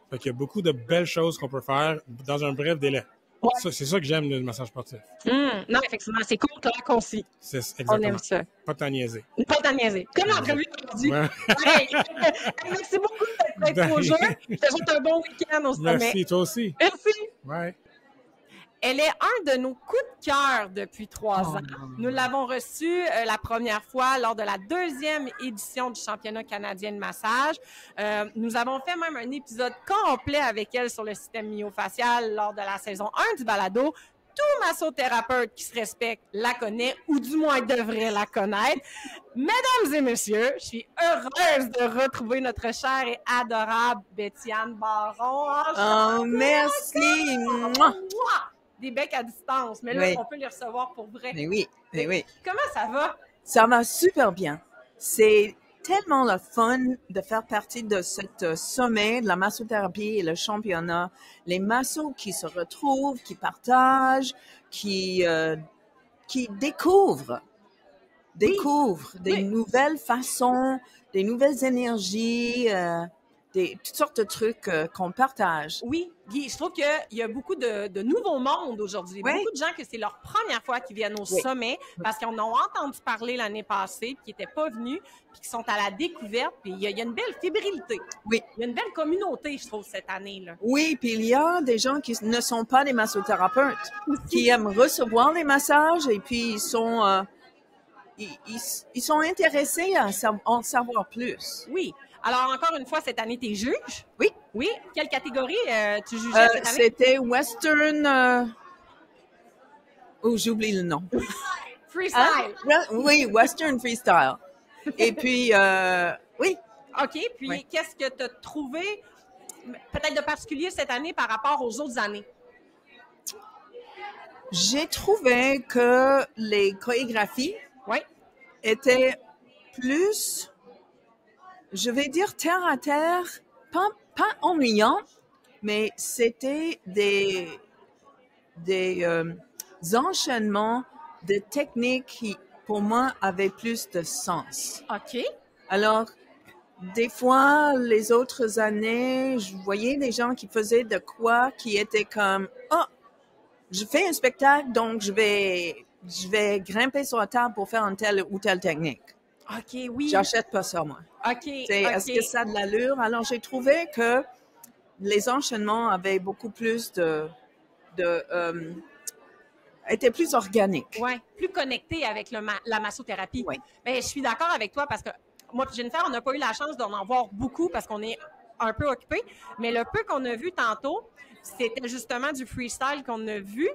Fait qu'il y a beaucoup de belles choses qu'on peut faire dans un bref délai. Ouais. C'est ça que j'aime le massage sportif. Non, effectivement, c'est court, clair, concis. C'est exactement. On aime ça. Pas de temps niaiser. Pas de niaiser. Comme l'entrevue aujourd'hui. Ouais. Hey, merci beaucoup d'être prêt au jeu. Je te souhaite un bon week-end au sommet. Merci, toi aussi. Merci. Ouais. Elle est un de nos coups de cœur depuis 3 ans. Nous l'avons reçue la première fois lors de la 2e édition du championnat canadien de massage. Nous avons fait même un épisode complet avec elle sur le système myofacial lors de la saison 1 du balado. Tout massothérapeute qui se respecte la connaît, ou du moins devrait la connaître. Mesdames et messieurs, je suis heureuse de retrouver notre chère et adorable Betty-Anne Baron. Oh, merci! Mouah! Des becs à distance, mais là, Oui. on peut les recevoir pour vrai. Mais oui, mais oui. Comment ça va? Ça va super bien. C'est tellement le fun de faire partie de ce sommet de la massothérapie et le championnat. Les massos qui se retrouvent, qui partagent, qui découvrent des nouvelles façons, des nouvelles énergies, toutes sortes de trucs qu'on partage. Oui, Guy, je trouve qu'il y a beaucoup de nouveaux mondes aujourd'hui. Oui. Beaucoup de gens que c'est leur première fois qu'ils viennent au sommet parce qu'ils en ont entendu parler l'année passée, puis qui n'étaient pas venus, puis qui sont à la découverte. Puis il y a une belle fébrilité. Oui. Il y a une belle communauté, je trouve, cette année. Là. Oui, puis il y a des gens qui ne sont pas des massothérapeutes, qui aiment recevoir les massages et puis ils sont intéressés à en savoir plus. Oui. Alors, encore une fois, cette année, tu es juge? Oui. Oui. Quelle catégorie tu jugeais cette année? C'était Western... j'oublie le nom. Freestyle. Oui, Western Freestyle. Et puis, oui. OK. Puis, qu'est-ce que tu as trouvé peut-être de particulier cette année par rapport aux autres années? J'ai trouvé que les chorégraphies étaient plus, je vais dire, terre à terre, pas ennuyant, mais c'était des enchaînements de techniques qui, pour moi, avaient plus de sens. OK. Alors, des fois, les autres années, je voyais des gens qui faisaient de quoi qui étaient comme, je fais un spectacle, donc je vais grimper sur la table pour faire une telle ou telle technique. OK, oui. J'achète pas ça, moi. OK. Est-ce que ça a de l'allure? Alors, j'ai trouvé que les enchaînements avaient beaucoup plus étaient plus organiques. Oui, plus connectés avec la massothérapie. Oui. Mais je suis d'accord avec toi parce que moi et Jennifer, on n'a pas eu la chance d'en voir beaucoup parce qu'on est un peu occupés. Mais le peu qu'on a vu tantôt, c'était justement du freestyle qu'on a vu.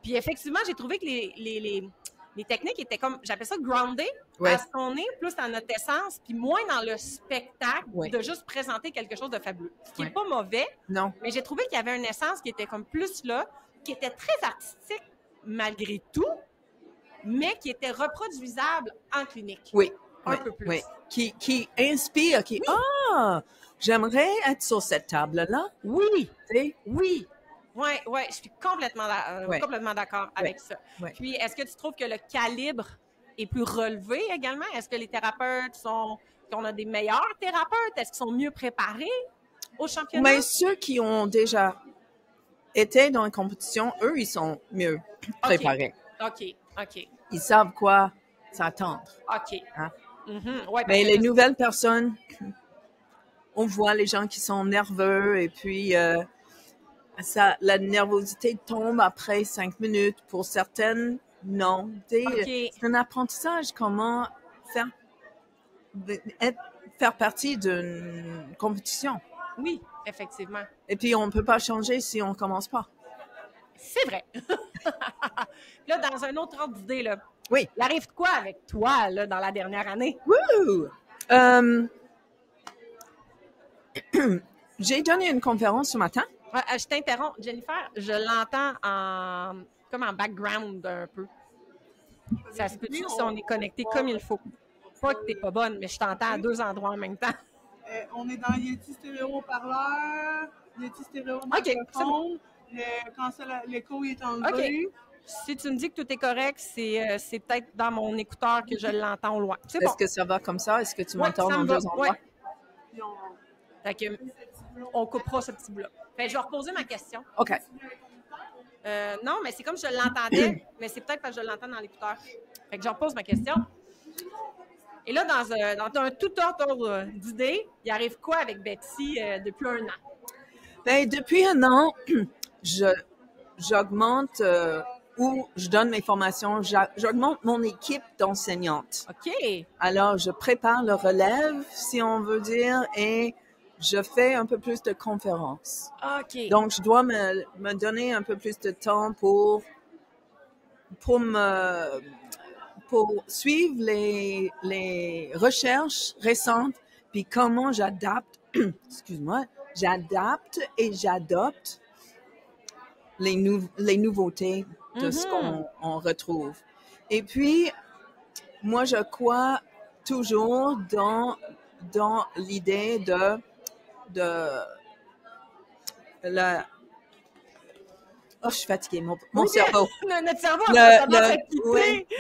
Puis effectivement, j'ai trouvé que les techniques étaient comme, j'appelle ça grounded, parce qu'on est plus dans notre essence, puis moins dans le spectacle de juste présenter quelque chose de fabuleux. Ce qui n'est pas mauvais, non. Mais j'ai trouvé qu'il y avait une essence qui était comme plus là, qui était très artistique malgré tout, mais qui était reproduisable en clinique. Oui. Un peu plus. Oui. Qui inspire, j'aimerais être sur cette table-là. Oui. T'sais? Oui. Oui, je suis complètement d'accord avec ça. Ouais. Puis, est-ce que tu trouves que le calibre est plus relevé également? Est-ce que les thérapeutes qu'on a des meilleurs thérapeutes? Est-ce qu'ils sont mieux préparés au championnat? Mais ceux qui ont déjà été dans la compétition, eux, ils sont mieux préparés. OK. Ils savent quoi s'attendre. OK. Hein? Mm-hmm. Ouais, mais les nouvelles personnes, on voit les gens qui sont nerveux et puis la nervosité tombe après 5 minutes. Pour certaines, non. C'est un apprentissage, comment faire partie d'une compétition. Oui, effectivement. Et puis, on ne peut pas changer si on ne commence pas. C'est vrai. Là, dans un autre ordre d'idée, là. Oui. Il arrive quoi avec toi, là, dans la dernière année? Wouh! J'ai donné une conférence ce matin. Je t'interromps, Jennifer. Je l'entends comme en background un peu. Ça se peut-tu si on est connecté comme il faut? Pas que t'es pas bonne, mais je t'entends à 2 endroits en même temps. On est dans Yeti stéréo parleur, Yeti stéréo microphone. Quand l'écho est enlevé. Si tu me dis que tout est correct, c'est peut-être dans mon écouteur que je l'entends au loin. C'est bon. Est-ce que ça va comme ça? Est-ce que tu m'entends dans 2 endroits? Ouais. Fait que, on coupera ce petit bout-là. Fait que je vais reposer ma question. OK. Non, mais c'est comme je l'entendais, mais c'est peut-être parce que je l'entends dans l'écouteur. Fait que je repose ma question. Et là, dans un tout autre ordre d'idée, il arrive quoi avec Betsy depuis 1 an? Bien, depuis 1 an, j'augmente où je donne mes formations, j'augmente mon équipe d'enseignantes. OK. Alors, je prépare le relève, si on veut dire, et je fais un peu plus de conférences. OK. Donc, je dois me donner un peu plus de temps pour suivre les recherches récentes, puis comment j'adapte, j'adapte et j'adopte les nouveautés de ce qu'on retrouve. Et puis, moi, je crois toujours dans l'idée de la... Oh, je suis fatiguée, mon cerveau. Notre cerveau a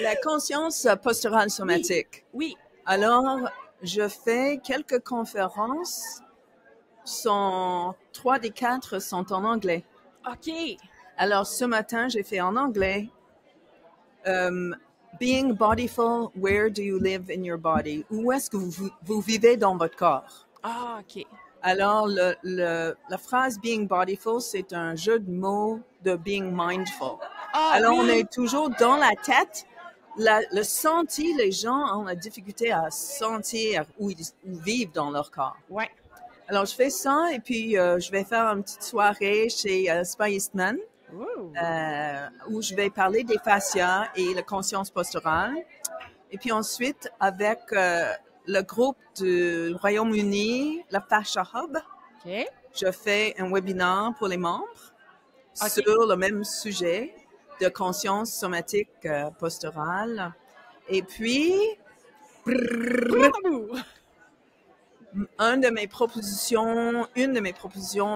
la conscience posturale somatique. Oui. Alors, je fais quelques conférences. 3 des 4 sont en anglais. OK. Alors, ce matin, j'ai fait en anglais. Being bodyful, where do you live in your body? Où est-ce que vous vivez dans votre corps? Ah, OK. Alors, la phrase being bodyful, c'est un jeu de mots de being mindful. Alors, on est toujours dans la tête. Le senti, les gens ont la difficulté à sentir où ils vivent dans leur corps. Ouais. Alors, je fais ça et puis je vais faire une petite soirée chez Spa Eastman où je vais parler des fascias et la conscience posturale. Et puis ensuite, avec le groupe du Royaume-Uni, la Fascia Hub, je fais un webinaire pour les membres sur le même sujet de conscience somatique posturale. Et puis, une de mes propositions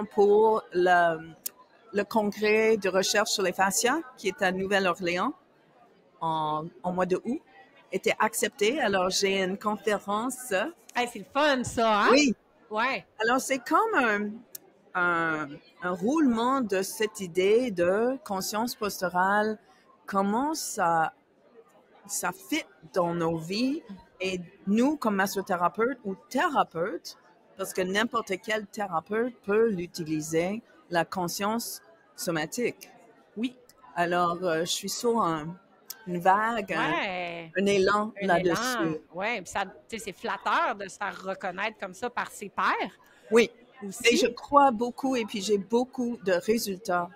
pour le congrès de recherche sur les fascias, qui est à Nouvelle-Orléans en mois de août, était acceptée. Alors, j'ai une conférence. Hey, c'est le fun, ça, hein? Oui. Ouais. Alors, c'est comme un roulement de cette idée de conscience posturale, comment ça fit dans nos vies. Et nous, comme massothérapeutes ou thérapeutes, parce que n'importe quel thérapeute peut l'utiliser, la conscience somatique. Oui. Alors, je suis sur une vague, un élan là-dessus. Oui, c'est flatteur de se faire reconnaître comme ça par ses pairs. Oui, aussi. Et je crois beaucoup, et puis j'ai beaucoup de résultats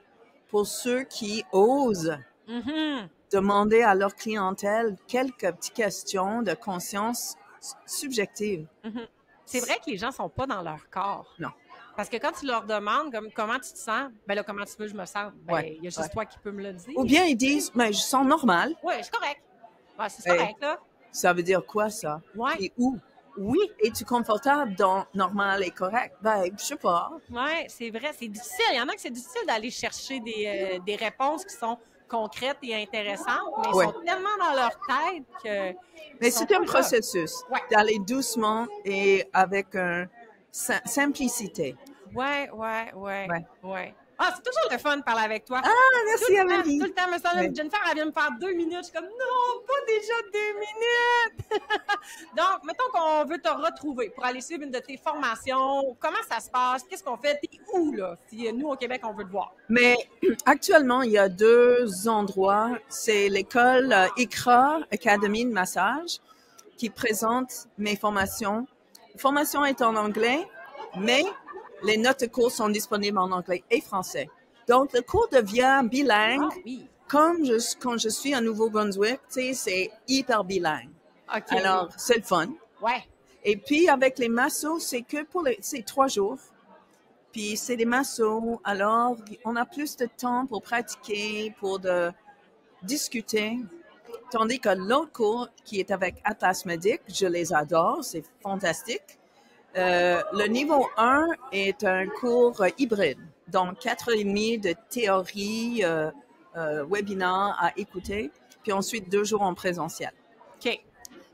pour ceux qui osent demander à leur clientèle quelques petites questions de conscience subjective. C'est vrai que les gens sont pas dans leur corps. Non. Parce que quand tu leur demandes comment tu te sens, ben là, comment tu veux que je me sens? Ben, il y a juste toi qui peux me le dire. Ou bien ils disent, mais je sens normal. Oui, c'est correct. Ouais, c'est correct, là. Ça veut dire quoi, ça? Ouais. Et où? Oui. Es-tu confortable dans normal et correct? Ben, je sais pas. Oui, c'est vrai, c'est difficile. Il y en a que c'est difficile d'aller chercher des réponses qui sont concrètes et intéressantes, mais ils sont tellement dans leur tête que... Mais c'est un processus d'aller doucement et avec une simplicité. Oui. Ah, c'est toujours le fun de parler avec toi. Ah, merci, Amélie. Tout le temps, me semble, Ouais. Jennifer, elle vient me faire 2 minutes. Je suis comme, non, pas déjà 2 minutes. Donc, mettons qu'on veut te retrouver pour aller suivre une de tes formations. Comment ça se passe? Qu'est-ce qu'on fait? T'es où, là? Si nous, au Québec, on veut te voir. Mais actuellement, il y a 2 endroits. C'est l'école ICRA, Académie de massage, qui présente mes formations. La formation est en anglais, mais les notes de cours sont disponibles en anglais et français. Donc, le cours devient bilingue. Ah, oui. Comme quand je suis à Nouveau-Brunswick, tu sais, c'est hyper bilingue. OK. Alors, c'est le fun. Ouais. Et puis, avec les massos, c'est 3 jours. Puis, c'est des massos. Alors, on a plus de temps pour pratiquer, pour discuter. Tandis que l'autre cours, qui est avec Atlas Medic, je les adore, c'est fantastique. Le niveau 1 est un cours hybride, donc 4h30 de théorie, webinaire à écouter, puis ensuite 2 jours en présentiel. OK.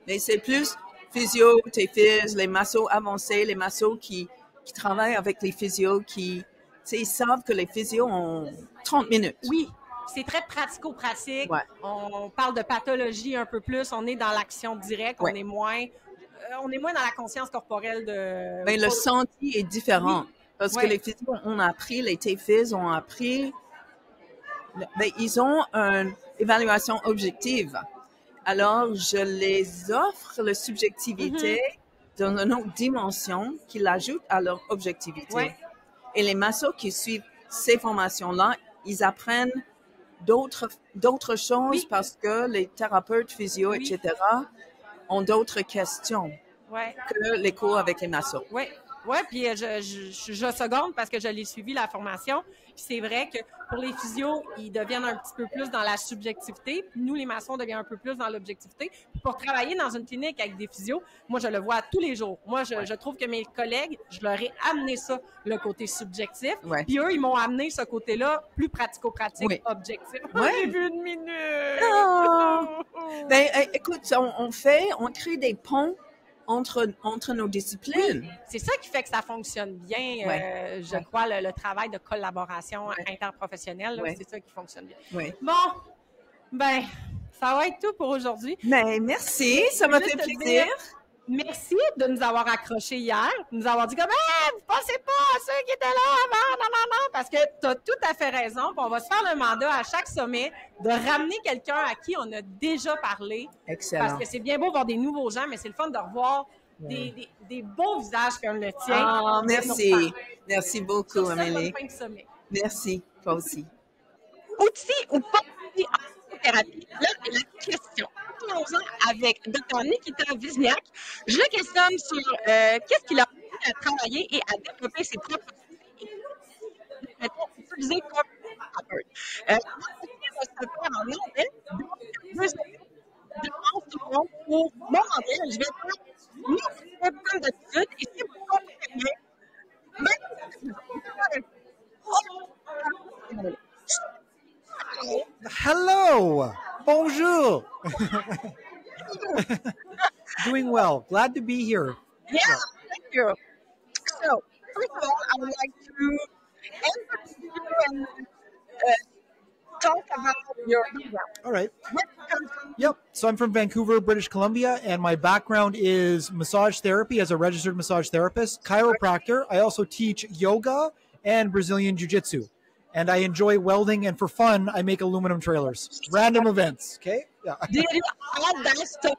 Mais c'est plus physio, tes phys, les massos avancés, les massos qui travaillent avec les physios, qui ils savent que les physios ont 30 minutes. Oui. C'est très pratico-pratique. Ouais. On parle de pathologie un peu plus. On est dans l'action directe. Ouais. On est moins dans la conscience corporelle de... Mais le senti est différent. Oui. Parce Ouais. que les physios ont appris, les TFIS ont appris, mais ils ont une évaluation objective. Alors, je les offre la subjectivité dans une autre dimension qui l'ajoute à leur objectivité. Ouais. Et les massos qui suivent ces formations-là, ils apprennent d'autres choses Oui. parce que les thérapeutes physio, Oui. etc., ont d'autres questions Ouais. que les cours avec les massos. Oui, puis je seconde parce que je l'ai suivi la formation. Puis c'est vrai que pour les physios, ils deviennent un petit peu plus dans la subjectivité. Puis nous, les maçons, on devient un peu plus dans l'objectivité. Puis pour travailler dans une clinique avec des physios, moi, je le vois tous les jours. Moi, je trouve que mes collègues, je leur ai amené ça, le côté subjectif. Ouais. Puis eux, ils m'ont amené ce côté-là plus pratico-pratique, Oui. objectif. Ouais. J'ai vu une minute! Ah! Ben, écoute, on crée des ponts entre nos disciplines. C'est ça qui fait que ça fonctionne bien, Ouais. je crois, le travail de collaboration Ouais. interprofessionnelle, là, Ouais. c'est ça qui fonctionne bien. Oui. Bon, ben, ça va être tout pour aujourd'hui. Mais merci, ça m'a Juste fait te plaisir. dire Merci de nous avoir accrochés hier, de nous avoir dit comme hey, vous pensez pas à ceux qui étaient là avant, non, parce que tu as tout à fait raison. Puis on va se faire le mandat à chaque sommet de ramener quelqu'un à qui on a déjà parlé. Excellent. Parce que c'est bien beau voir des nouveaux gens, mais c'est le fun de revoir des beaux visages comme le tien. Ah, de merci. nos femmes. Merci beaucoup, Sur ce, bonne Amélie. fin de sommet. Merci, toi aussi. Outils ou pas outils en thérapie? Là, c'est la question. Parlons-en avec Dr. Nikita Vizniak. Je le questionne sur qu'est-ce qu'il a appris à travailler et à développer ses propres outils et utiliser comme thérapeute. L'entretien va se faire en anglais. Donc, 2 de environ pour mon anglais. Je vais faire une comme d'habitude. Et si vous comprenez bien, Hello. Bonjour. Doing well. Glad to be here. Yeah, thank you. So, first of all, I would like to introduce you and talk about your background. All right. Where do you come from? Yep. So I'm from Vancouver, British Columbia, and my background is massage therapy as a registered massage therapist, chiropractor. I also teach yoga and Brazilian Jiu-Jitsu. And I enjoy welding, and for fun, I make aluminum trailers. Random events, okay? Yeah. Did you add that stuff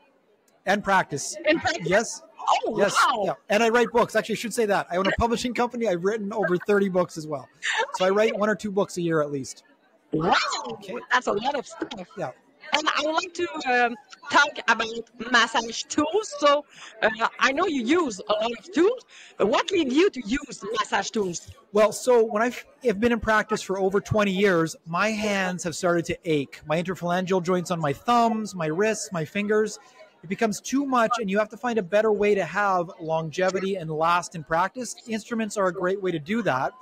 And practice. in practice? Yes. Oh, Yes. wow. Yeah. And I write books. Actually, I should say that. I own a publishing company. I've written over 30 books as well. So I write 1 or 2 books a year at least. Wow. That's a lot of stuff. Yeah. And I would like to talk about massage tools. So I know you use a lot of tools. What led you to use massage tools? Well, so when I've been in practice for over 20 years, my hands have started to ache. My interphalangeal joints on my thumbs, my wrists, my fingers, it becomes too much, and you have to find a better way to have longevity and last in practice. Instruments are a great way to do that.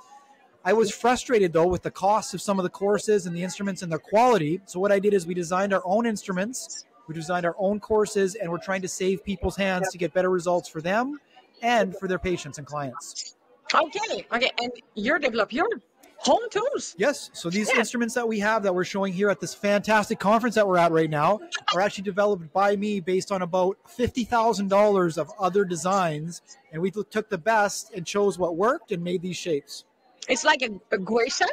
I was frustrated, though, with the cost of some of the courses and the instruments and their quality. So what I did is we designed our own instruments, we designed our own courses, and we're trying to save people's hands to get better results for them and for their patients and clients. Okay, and you develop yours. Home tools? Yes. So these instruments that we have that we're showing here at this fantastic conference that we're at right now are actually developed by me based on about $50,000 of other designs. And we took the best and chose what worked and made these shapes. It's like a gua sha?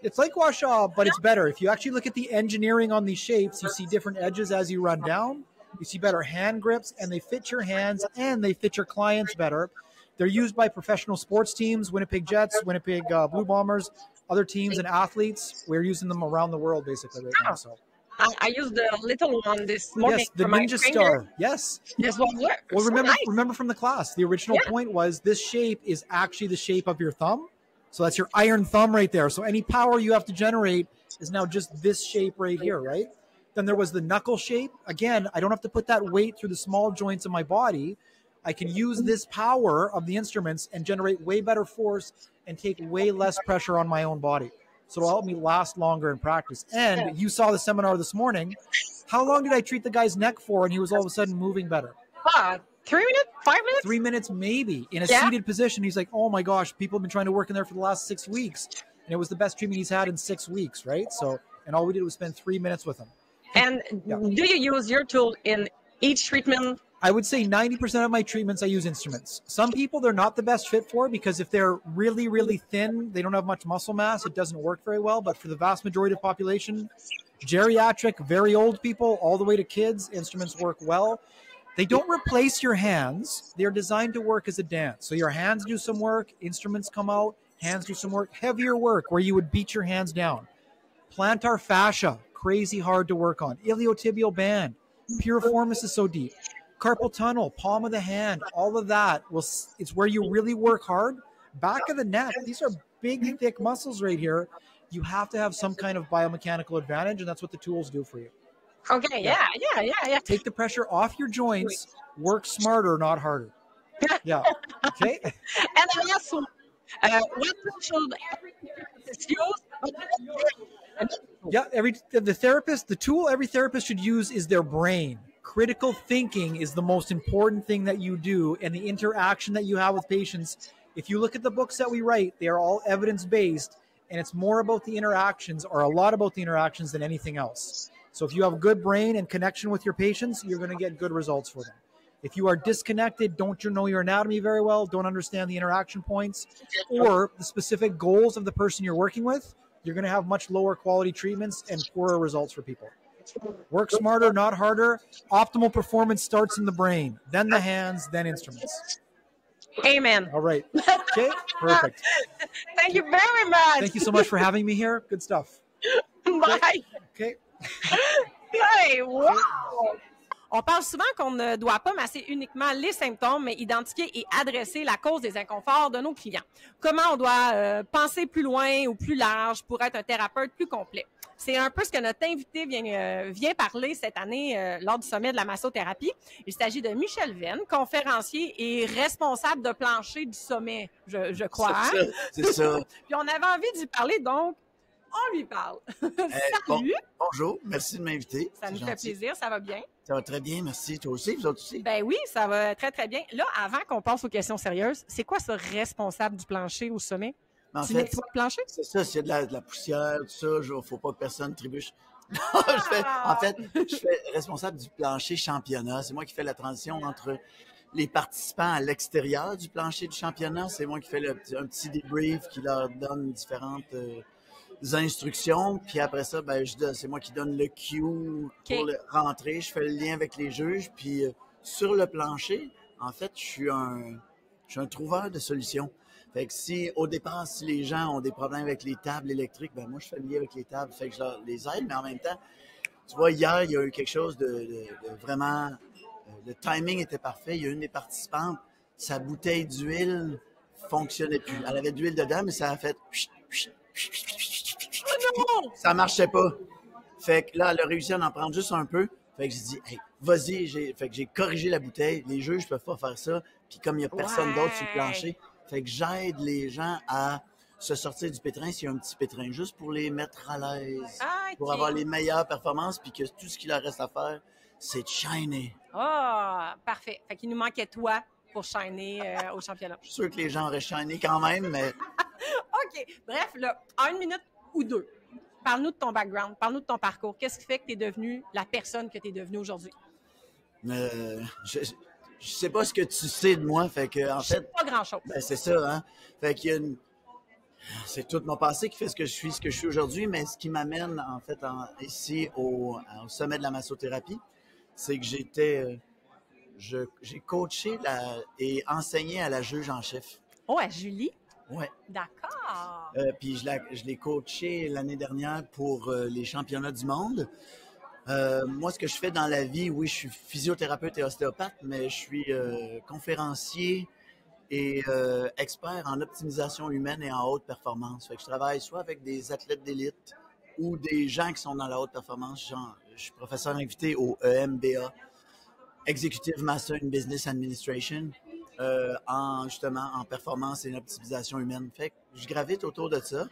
It's like gua sha, but it's better. If you actually look at the engineering on these shapes, you see different edges as you run down. You see better hand grips, and they fit your hands and they fit your clients better. They're used by professional sports teams, Winnipeg Jets, Winnipeg Blue Bombers, other teams and athletes. We're using them around the world basically right now. So I used the little one this morning. yes, the for my Ninja finger. Star. Yes. This one works. Well, So remember, nice. remember from the class, the original point was this shape is actually the shape of your thumb. So that's your iron thumb right there. So any power you have to generate is now just this shape right here, right? Then there was the knuckle shape. Again, I don't have to put that weight through the small joints of my body. I can use this power of the instruments and generate way better force and take way less pressure on my own body. So it'll help me last longer in practice. And you saw the seminar this morning. How long did I treat the guy's neck for and he was all of a sudden moving better? 3 minutes? 5 minutes? 3 minutes maybe in a Yeah. seated position. He's like, oh my gosh, people have been trying to work in there for the last 6 weeks. And it was the best treatment he's had in 6 weeks, right? So, and all we did was spend 3 minutes with him. And do you use your tool in each treatment? I would say 90% of my treatments, I use instruments. Some people, they're not the best fit for because if they're really, really thin, they don't have much muscle mass, it doesn't work very well. But for the vast majority of the population, geriatric, very old people, all the way to kids, instruments work well. They don't replace your hands. They're designed to work as a dance. So your hands do some work, instruments come out, hands do some work, heavier work where you would beat your hands down. Plantar fascia, crazy hard to work on. Iliotibial band, piriformis is so deep. Carpal tunnel, palm of the hand, all of that, it's where you really work hard. Back of the neck, these are big, thick muscles right here. You have to have some kind of biomechanical advantage, and that's what the tools do for you. Okay, yeah. Take the pressure off your joints, work smarter, not harder. Yeah, okay? And the last one, what should every therapist use? Yeah, the tool every therapist should use is their brain. Critical thinking is the most important thing that you do, and the interaction that you have with patients. If you look at the books that we write, they are all evidence-based, and it's more about the interactions, or a lot about the interactions, than anything else. So if you have a good brain and connection with your patients, you're going to get good results for them. If you are disconnected, don't you know your anatomy very well, don't understand the interaction points or the specific goals of the person you're working with, you're going to have much lower quality treatments and poorer results for people. Work smarter, not harder. Optimal performance starts in the brain, then the hands, then instruments. Amen. All right. Okay, perfect. Thank you very much. Thank you so much for having me here. Good stuff. Bye. Okay. Hey, wow. On parle souvent qu'on ne doit pas masser uniquement les symptômes, mais identifier et adresser la cause des inconforts de nos clients. Comment on doit penser plus loin ou plus large pour être un thérapeute plus complet. C'est un peu ce que notre invité vient parler cette année lors du sommet de la massothérapie. Il s'agit de Michel Venn, conférencier et responsable de plancher du sommet, je crois. C'est ça. Puis on avait envie d'y parler, donc on lui parle. Salut! Bonjour, merci de m'inviter. Ça nous fait plaisir, ça va bien? Ça va très bien, merci. Toi aussi, vous autres aussi? Ben oui, ça va très, très bien. Là, avant qu'on passe aux questions sérieuses, c'est quoi ce responsable du plancher au sommet? En tu fait, nettoies le plancher? C'est ça, s'il y a de la poussière, tout ça, il ne faut pas que personne trébuche. Je fais responsable du plancher championnat. C'est moi qui fais la transition entre les participants à l'extérieur du plancher du championnat. C'est moi qui fais un petit débrief qui leur donne différentes instructions. Puis après ça, c'est moi qui donne le cue pour rentrer. Je fais le lien avec les juges. Puis sur le plancher, en fait, je suis un trouveur de solutions. Fait que au départ, si les gens ont des problèmes avec les tables électriques, moi, je fais le lien avec les tables. Fait que je les aide, mais en même temps, tu vois, hier, il y a eu quelque chose de vraiment... le timing était parfait. Il y a une des participantes, sa bouteille d'huile fonctionnait plus. Elle avait de l'huile dedans, mais ça a fait... Ça marchait pas. Fait que là, elle a réussi à en prendre juste un peu. Fait que j'ai dit, hey, vas-y. Fait que j'ai corrigé la bouteille. Les juges ne peuvent pas faire ça. Puis comme il n'y a personne d'autre sur le plancher, fait que j'aide les gens à se sortir du pétrin s'il y a un petit pétrin, juste pour les mettre à l'aise, pour avoir les meilleures performances, puis que tout ce qu'il leur reste à faire, c'est de shiner. Ah, parfait. Fait qu'il nous manquait toi pour shiner au championnat. Je suis sûr que les gens auraient shiné quand même, mais... OK. Bref, là, en 1 minute ou 2, parle-nous de ton background, parle-nous de ton parcours. Qu'est-ce qui fait que tu es devenue la personne que tu es devenue aujourd'hui? Je sais pas ce que tu sais de moi, fait que en fait, pas grand-chose. Ben, c'est ça, hein. Fait qu'il y a c'est tout mon passé qui fait ce que je suis aujourd'hui, mais ce qui m'amène en fait ici au sommet de la massothérapie, c'est que j'ai coaché et enseigné à la juge en chef. Oh, à Julie? Ouais. D'accord. Puis je l'ai coaché l'année dernière pour les championnats du monde. Moi, ce que je fais dans la vie, oui, je suis physiothérapeute et ostéopathe, mais je suis conférencier et expert en optimisation humaine et en haute performance. Fait que je travaille soit avec des athlètes d'élite ou des gens qui sont dans la haute performance. Je suis professeur invité au EMBA, Executive Master in Business Administration, justement en performance et en optimisation humaine. Fait que je gravite autour de ça.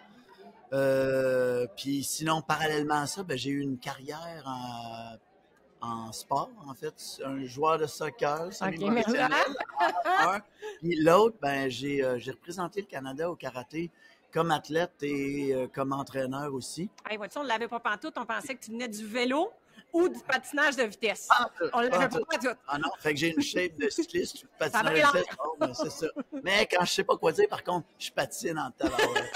Puis sinon, parallèlement à ça, ben, j'ai eu une carrière en sport, en fait, un joueur de soccer. Puis l'autre, ben, j'ai représenté le Canada au karaté comme athlète et comme entraîneur aussi. Hey, vois-tu, on ne l'avait pas pantoute, on pensait que tu venais du vélo ou du patinage de vitesse. On ne l'avait pas pantoute. Ah non, fait que j'ai une shape de cycliste, de patinage de vitesse. Oh, ben, c'est ça. Mais quand je sais pas quoi dire, par contre, je patine en tabarouette.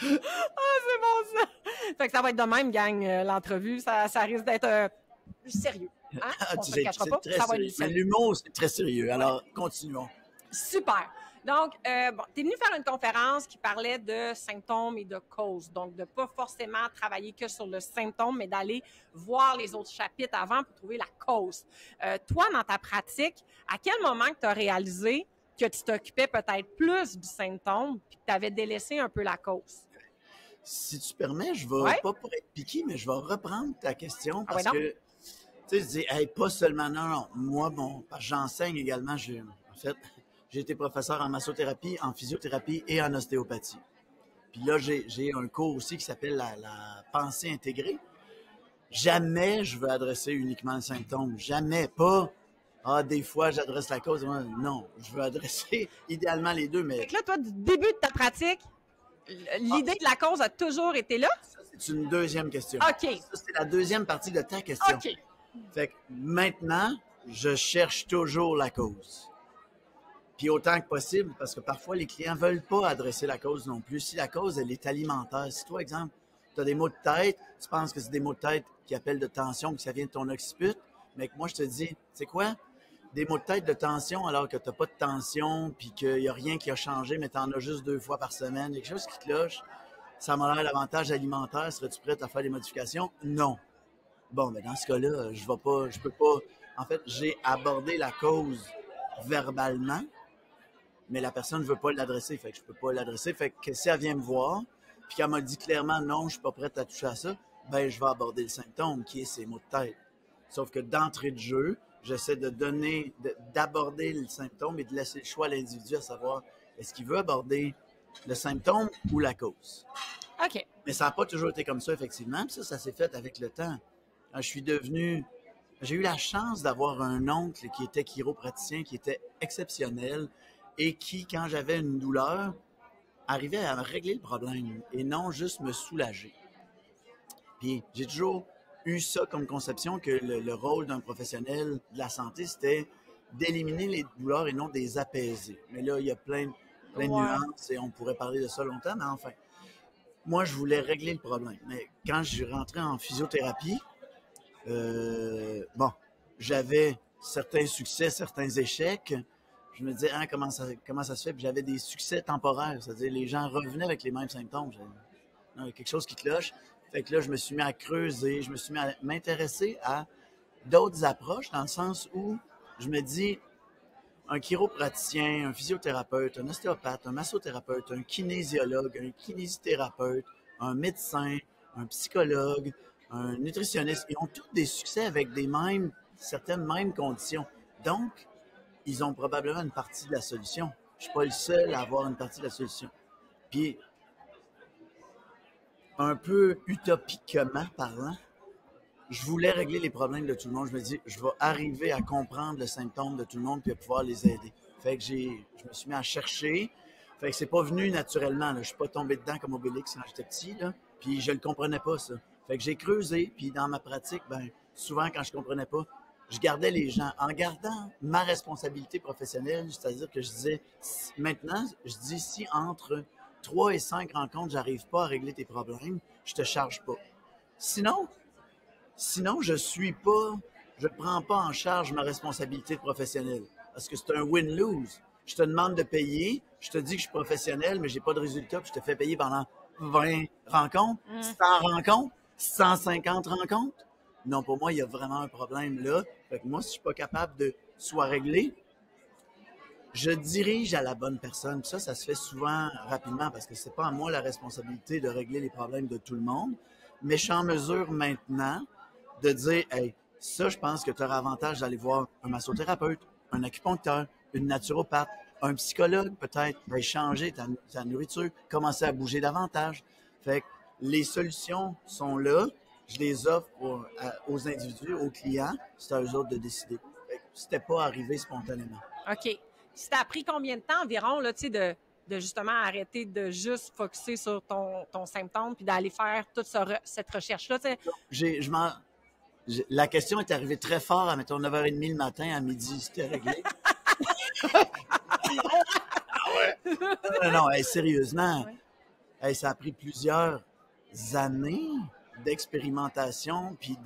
C'est bon, ça! Fait que ça va être de même, gang, l'entrevue. Ça risque d'être sérieux. Hein? On se le cachera pas. Ça va être mais l'humour, c'est très sérieux. Alors, continuons. Super. Donc, bon, tu es venu faire une conférence qui parlait de symptômes et de causes. Donc, de pas forcément travailler que sur le symptôme, mais d'aller voir les autres chapitres avant pour trouver la cause. Toi, dans ta pratique, à quel moment que tu as réalisé que tu t'occupais peut-être plus du symptôme puis que tu avais délaissé un peu la cause? Si tu permets, je vais, pas pour être piqué, mais je vais reprendre ta question parce que, tu sais, je dis, hey, pas seulement, non, moi, bon, parce que j'enseigne également, j'ai été professeur en massothérapie, en physiothérapie et en ostéopathie. Puis là, j'ai un cours aussi qui s'appelle la pensée intégrée. Jamais je veux adresser uniquement le symptôme. Jamais. Pas, des fois, j'adresse la cause. Non, je veux adresser idéalement les deux, mais... Fait que là, toi, du début de ta pratique, l'idée de la cause a toujours été là? Ça, c'est une deuxième question. OK. Ça, c'est la deuxième partie de ta question. OK. Fait que maintenant, je cherche toujours la cause. Puis autant que possible, parce que parfois, les clients veulent pas adresser la cause non plus. Si la cause, elle est alimentaire. Si toi, exemple, tu as des maux de tête, tu penses que c'est des maux de tête qui appellent de tension, que ça vient de ton occiput, mais que moi, je te dis, c'est quoi? Des maux de tête de tension alors que tu n'as pas de tension, puis qu'il n'y a rien qui a changé, mais tu en as juste 2 fois par semaine. Quelque chose qui cloche, ça m'a l'air davantage alimentaire. Serais-tu prête à faire des modifications? Non. Bon, mais dans ce cas-là, je peux pas. En fait, j'ai abordé la cause verbalement, mais la personne ne veut pas l'adresser, fait que je peux pas l'adresser. Fait que si elle vient me voir, puis qu'elle m'a dit clairement non, je suis pas prête à toucher à ça, ben je vais aborder le symptôme qui est ces maux de tête. Sauf que d'entrée de jeu, j'essaie d'aborder le symptôme et de laisser le choix à l'individu à savoir est-ce qu'il veut aborder le symptôme ou la cause. OK. Mais ça n'a pas toujours été comme ça, effectivement. Puis ça s'est fait avec le temps. J'ai eu la chance d'avoir un oncle qui était chiropraticien, qui était exceptionnel et qui, quand j'avais une douleur, arrivait à régler le problème et non juste me soulager. Puis j'ai toujours eu ça comme conception que le rôle d'un professionnel de la santé, c'était d'éliminer les douleurs et non de les apaiser. Mais là, il y a plein de nuances et on pourrait parler de ça longtemps, mais enfin, moi, je voulais régler le problème. Mais quand je suis rentré en physiothérapie, j'avais certains succès, certains échecs. Je me disais, comment ça se fait? Puis j'avais des succès temporaires, c'est-à-dire les gens revenaient avec les mêmes symptômes. Il y a quelque chose qui cloche. Fait que là, je me suis mis à creuser, je me suis mis à m'intéresser à d'autres approches, dans le sens où je me dis, un chiropraticien, un physiothérapeute, un ostéopathe, un massothérapeute, un kinésiologue, un kinésithérapeute, un médecin, un psychologue, un nutritionniste, ils ont tous des succès avec certaines mêmes conditions. Donc, ils ont probablement une partie de la solution. Je suis pas le seul à avoir une partie de la solution. Puis, un peu utopiquement parlant, je voulais régler les problèmes de tout le monde. Je me dis, je vais arriver à comprendre le symptôme de tout le monde puis à pouvoir les aider. Fait que je me suis mis à chercher. Fait que c'est pas venu naturellement, là. Je suis pas tombé dedans comme Obélix quand j'étais petit, là. Puis je le comprenais pas, ça. Fait que j'ai creusé, puis dans ma pratique, ben souvent quand je comprenais pas, je gardais les gens. En gardant ma responsabilité professionnelle, c'est-à-dire que je disais, maintenant, je dis, si entre 3 et 5 rencontres, j'arrive pas à régler tes problèmes, je te charge pas. Sinon, je prends pas en charge ma responsabilité professionnelle. Parce que c'est un win-lose. Je te demande de payer, je te dis que je suis professionnel, mais j'ai pas de résultat, puis je te fais payer pendant 20 rencontres, 100 rencontres, 150 rencontres. Non, pour moi, il y a vraiment un problème là. Fait que moi, si je suis pas capable de soit régler, je dirige à la bonne personne. Puis ça se fait souvent rapidement parce que c'est pas à moi la responsabilité de régler les problèmes de tout le monde. Mais je suis en mesure maintenant de dire, hey, ça, je pense que tu auras avantage d'aller voir un massothérapeute, un acupuncteur, une naturopathe, un psychologue peut-être, ben, changer ta nourriture, commencer à bouger davantage. Fait que les solutions sont là. Je les offre aux individus, aux clients. C'est à eux autres de décider. C'était pas arrivé spontanément. OK. Ça a pris combien de temps environ là, de justement arrêter de juste focusser sur ton symptôme puis d'aller faire toute cette recherche-là? La question est arrivée très fort à, mettons, 9h30 le matin, à midi, c'était réglé. Non, sérieusement, ça a pris plusieurs années d'expérimentation puis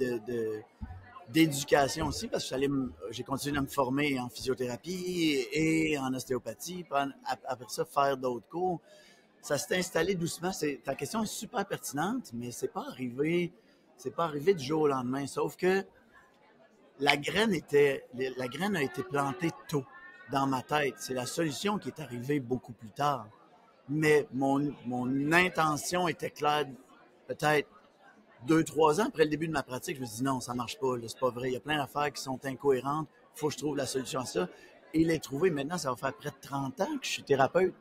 d'éducation aussi, parce que j'ai continué à me former en physiothérapie et en ostéopathie, puis après ça, faire d'autres cours. Ça s'est installé doucement. Ta question est super pertinente, mais c'est pas arrivé du jour au lendemain, sauf que la graine a été plantée tôt dans ma tête. C'est la solution qui est arrivée beaucoup plus tard. Mais mon intention était claire peut-être 2-3 ans après le début de ma pratique. Je me suis dit non, ça marche pas, là, c'est pas vrai. Il y a plein d'affaires qui sont incohérentes. Il faut que je trouve la solution à ça. Et les trouver, maintenant, ça va faire près de 30 ans que je suis thérapeute.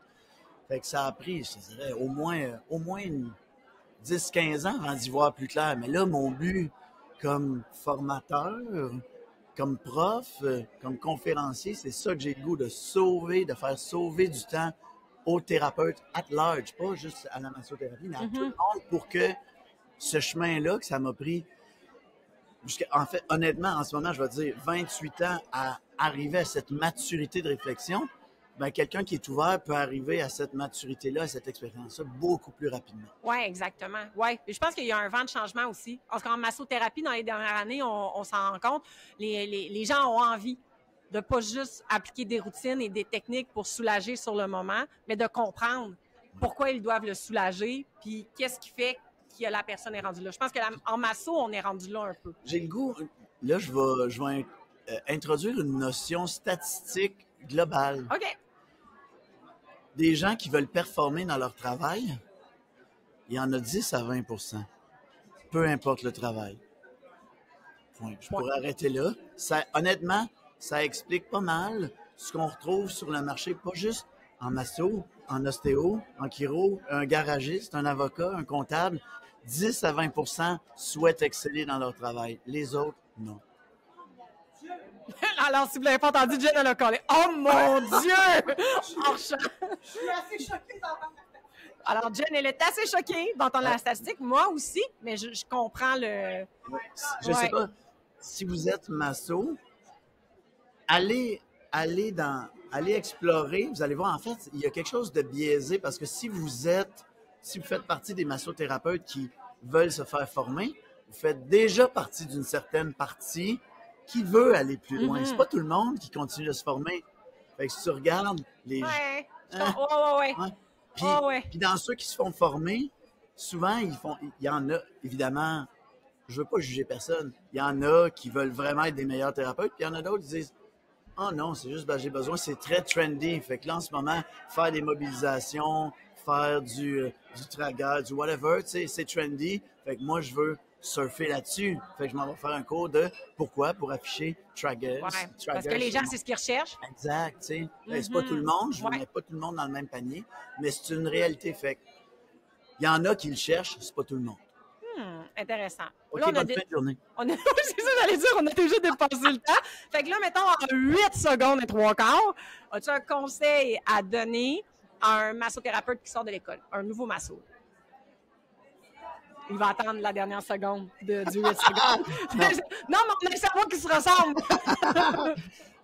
Fait que ça a pris, je dirais, au moins 10-15 ans avant d'y voir plus clair. Mais là, mon but comme formateur, comme prof, comme conférencier, c'est ça que j'ai le goût de faire sauver du temps aux thérapeutes at large, pas juste à la massothérapie, mais à tout le monde, pour que ce chemin-là que ça m'a pris, en fait, honnêtement, en ce moment, je vais dire 28 ans à arriver à cette maturité de réflexion, ben, quelqu'un qui est ouvert peut arriver à cette maturité-là, à cette expérience-là, beaucoup plus rapidement. Oui, exactement. Ouais. Je pense qu'il y a un vent de changement aussi. Parce qu'en massothérapie, dans les dernières années, on s'en rend compte, les gens ont envie de pas juste appliquer des routines et des techniques pour soulager sur le moment, mais de comprendre pourquoi ils doivent le soulager, puis qu'est-ce qui fait que la personne est rendue là. Je pense qu'en masso, on est rendu là un peu. J'ai le goût, là, je vais introduire une notion statistique globale. OK. Des gens qui veulent performer dans leur travail, il y en a 10 à 20%. Peu importe le travail. Point. Je pourrais arrêter là. Honnêtement, ça explique pas mal ce qu'on retrouve sur le marché, pas juste en masso, en ostéo, en chiro, un garagiste, un avocat, un comptable. 10 à 20% souhaitent exceller dans leur travail. Les autres, non. Alors, si vous ne l'avez pas entendu, Jen, elle a collé. Oh mon Dieu! Je suis assez choquée d'entendre la statistique. Alors, Jen, elle est assez choquée d'entendre la statistique. Moi aussi, mais je comprends le... Je sais pas. Si vous êtes masso, allez explorer. Vous allez voir, en fait, il y a quelque chose de biaisé parce que si vous faites partie des massothérapeutes qui veulent se faire former, vous faites déjà partie d'une certaine partie qui veut aller plus loin. C'est pas tout le monde qui continue de se former. Fait que si tu regardes les... Puis dans ceux qui se font former, souvent, il y en a, évidemment, je veux pas juger personne, il y en a qui veulent vraiment être des meilleurs thérapeutes, puis il y en a d'autres qui disent « Oh non, c'est juste, j'ai besoin, c'est très trendy. » Fait que là, en ce moment, faire des mobilisations, faire du tragueur, du whatever, tu sais, c'est trendy. Fait que moi, je veux surfer là-dessus. Fait que je m'en vais faire un cours de pourquoi? Pour afficher traggers. Parce que les gens, c'est ce qu'ils recherchent. Exact, tu sais. C'est pas tout le monde, je ne mets pas tout le monde dans le même panier, mais c'est une réalité. Fait il y en a qui le cherchent, c'est pas tout le monde. Intéressant. OK, Là, bonne fin de journée. C'est ça, j'allais dire, on a déjà dépassé le temps. Fait que là, mettons, en 8 secondes et 3/4, as-tu un conseil à donner à un massothérapeute qui sort de l'école, un nouveau masso? Il va attendre la dernière seconde du 8 secondes. Non, mais on a le cerveau qui se ressemble.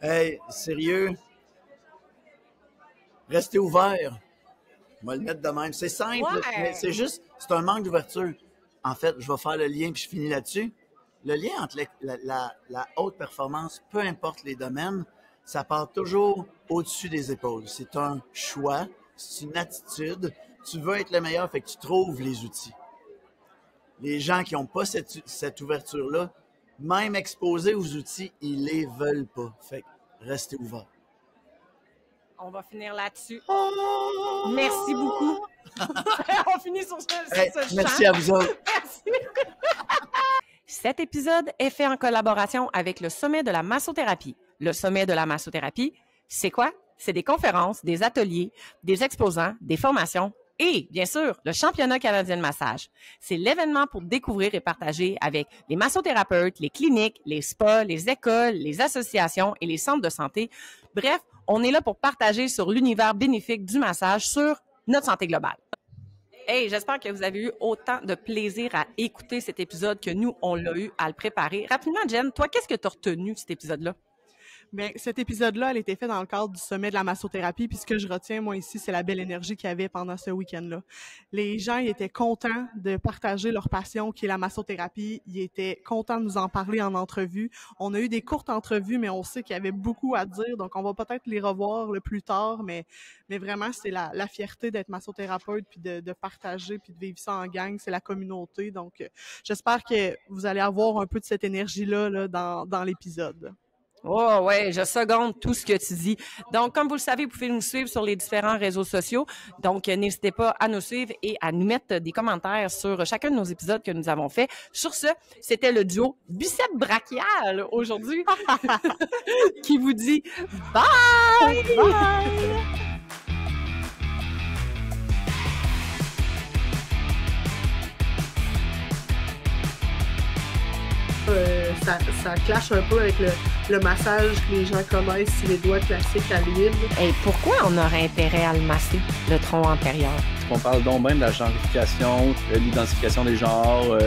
Hey, sérieux? Restez ouvert. On va le mettre de même. C'est simple, mais c'est juste, c'est un manque d'ouverture. En fait, je vais faire le lien puis je finis là-dessus. Le lien entre la haute performance, peu importe les domaines, ça part toujours au-dessus des épaules. C'est un choix, c'est une attitude. Tu veux être le meilleur, fait que tu trouves les outils. Les gens qui n'ont pas cette ouverture-là, même exposés aux outils, ils les veulent pas. Fait que restez ouverts. On va finir là-dessus. Merci beaucoup. On finit sur ce merci chant. à vous autres. Merci. Cet épisode est fait en collaboration avec le Sommet de la massothérapie. Le Sommet de la massothérapie, c'est quoi? C'est des conférences, des ateliers, des exposants, des formations et, bien sûr, le Championnat canadien de massage. C'est l'événement pour découvrir et partager avec les massothérapeutes, les cliniques, les spas, les écoles, les associations et les centres de santé. Bref, on est là pour partager sur l'univers bénéfique du massage sur notre santé globale. Hey, j'espère que vous avez eu autant de plaisir à écouter cet épisode que nous, on l'a eu à le préparer. Rapidement, Jen, toi, qu'est-ce que tu as retenu de cet épisode-là? Bien, cet épisode-là, elle a été fait dans le cadre du sommet de la massothérapie, puis ce que je retiens, moi, ici, c'est la belle énergie qu'il y avait pendant ce week-end-là. Les gens, ils étaient contents de partager leur passion, qui est la massothérapie. Ils étaient contents de nous en parler en entrevue. On a eu des courtes entrevues, mais on sait qu'il y avait beaucoup à dire, donc on va peut-être les revoir le plus tard, mais vraiment, c'est la fierté d'être massothérapeute, puis de partager, puis de vivre ça en gang, c'est la communauté. Donc, j'espère que vous allez avoir un peu de cette énergie-là là, dans l'épisode. Oh ouais, je seconde tout ce que tu dis. Donc, comme vous le savez, vous pouvez nous suivre sur les différents réseaux sociaux. Donc, n'hésitez pas à nous suivre et à nous mettre des commentaires sur chacun de nos épisodes que nous avons faits. Sur ce, c'était le duo Bicep Brachial aujourd'hui qui vous dit bye! Bye! Ça clash un peu avec le massage que les gens connaissent, les doigts classiques à l'huile. Et pourquoi on aurait intérêt à le masser, le tronc antérieur? On parle donc même de la genrification, l'identification des genres,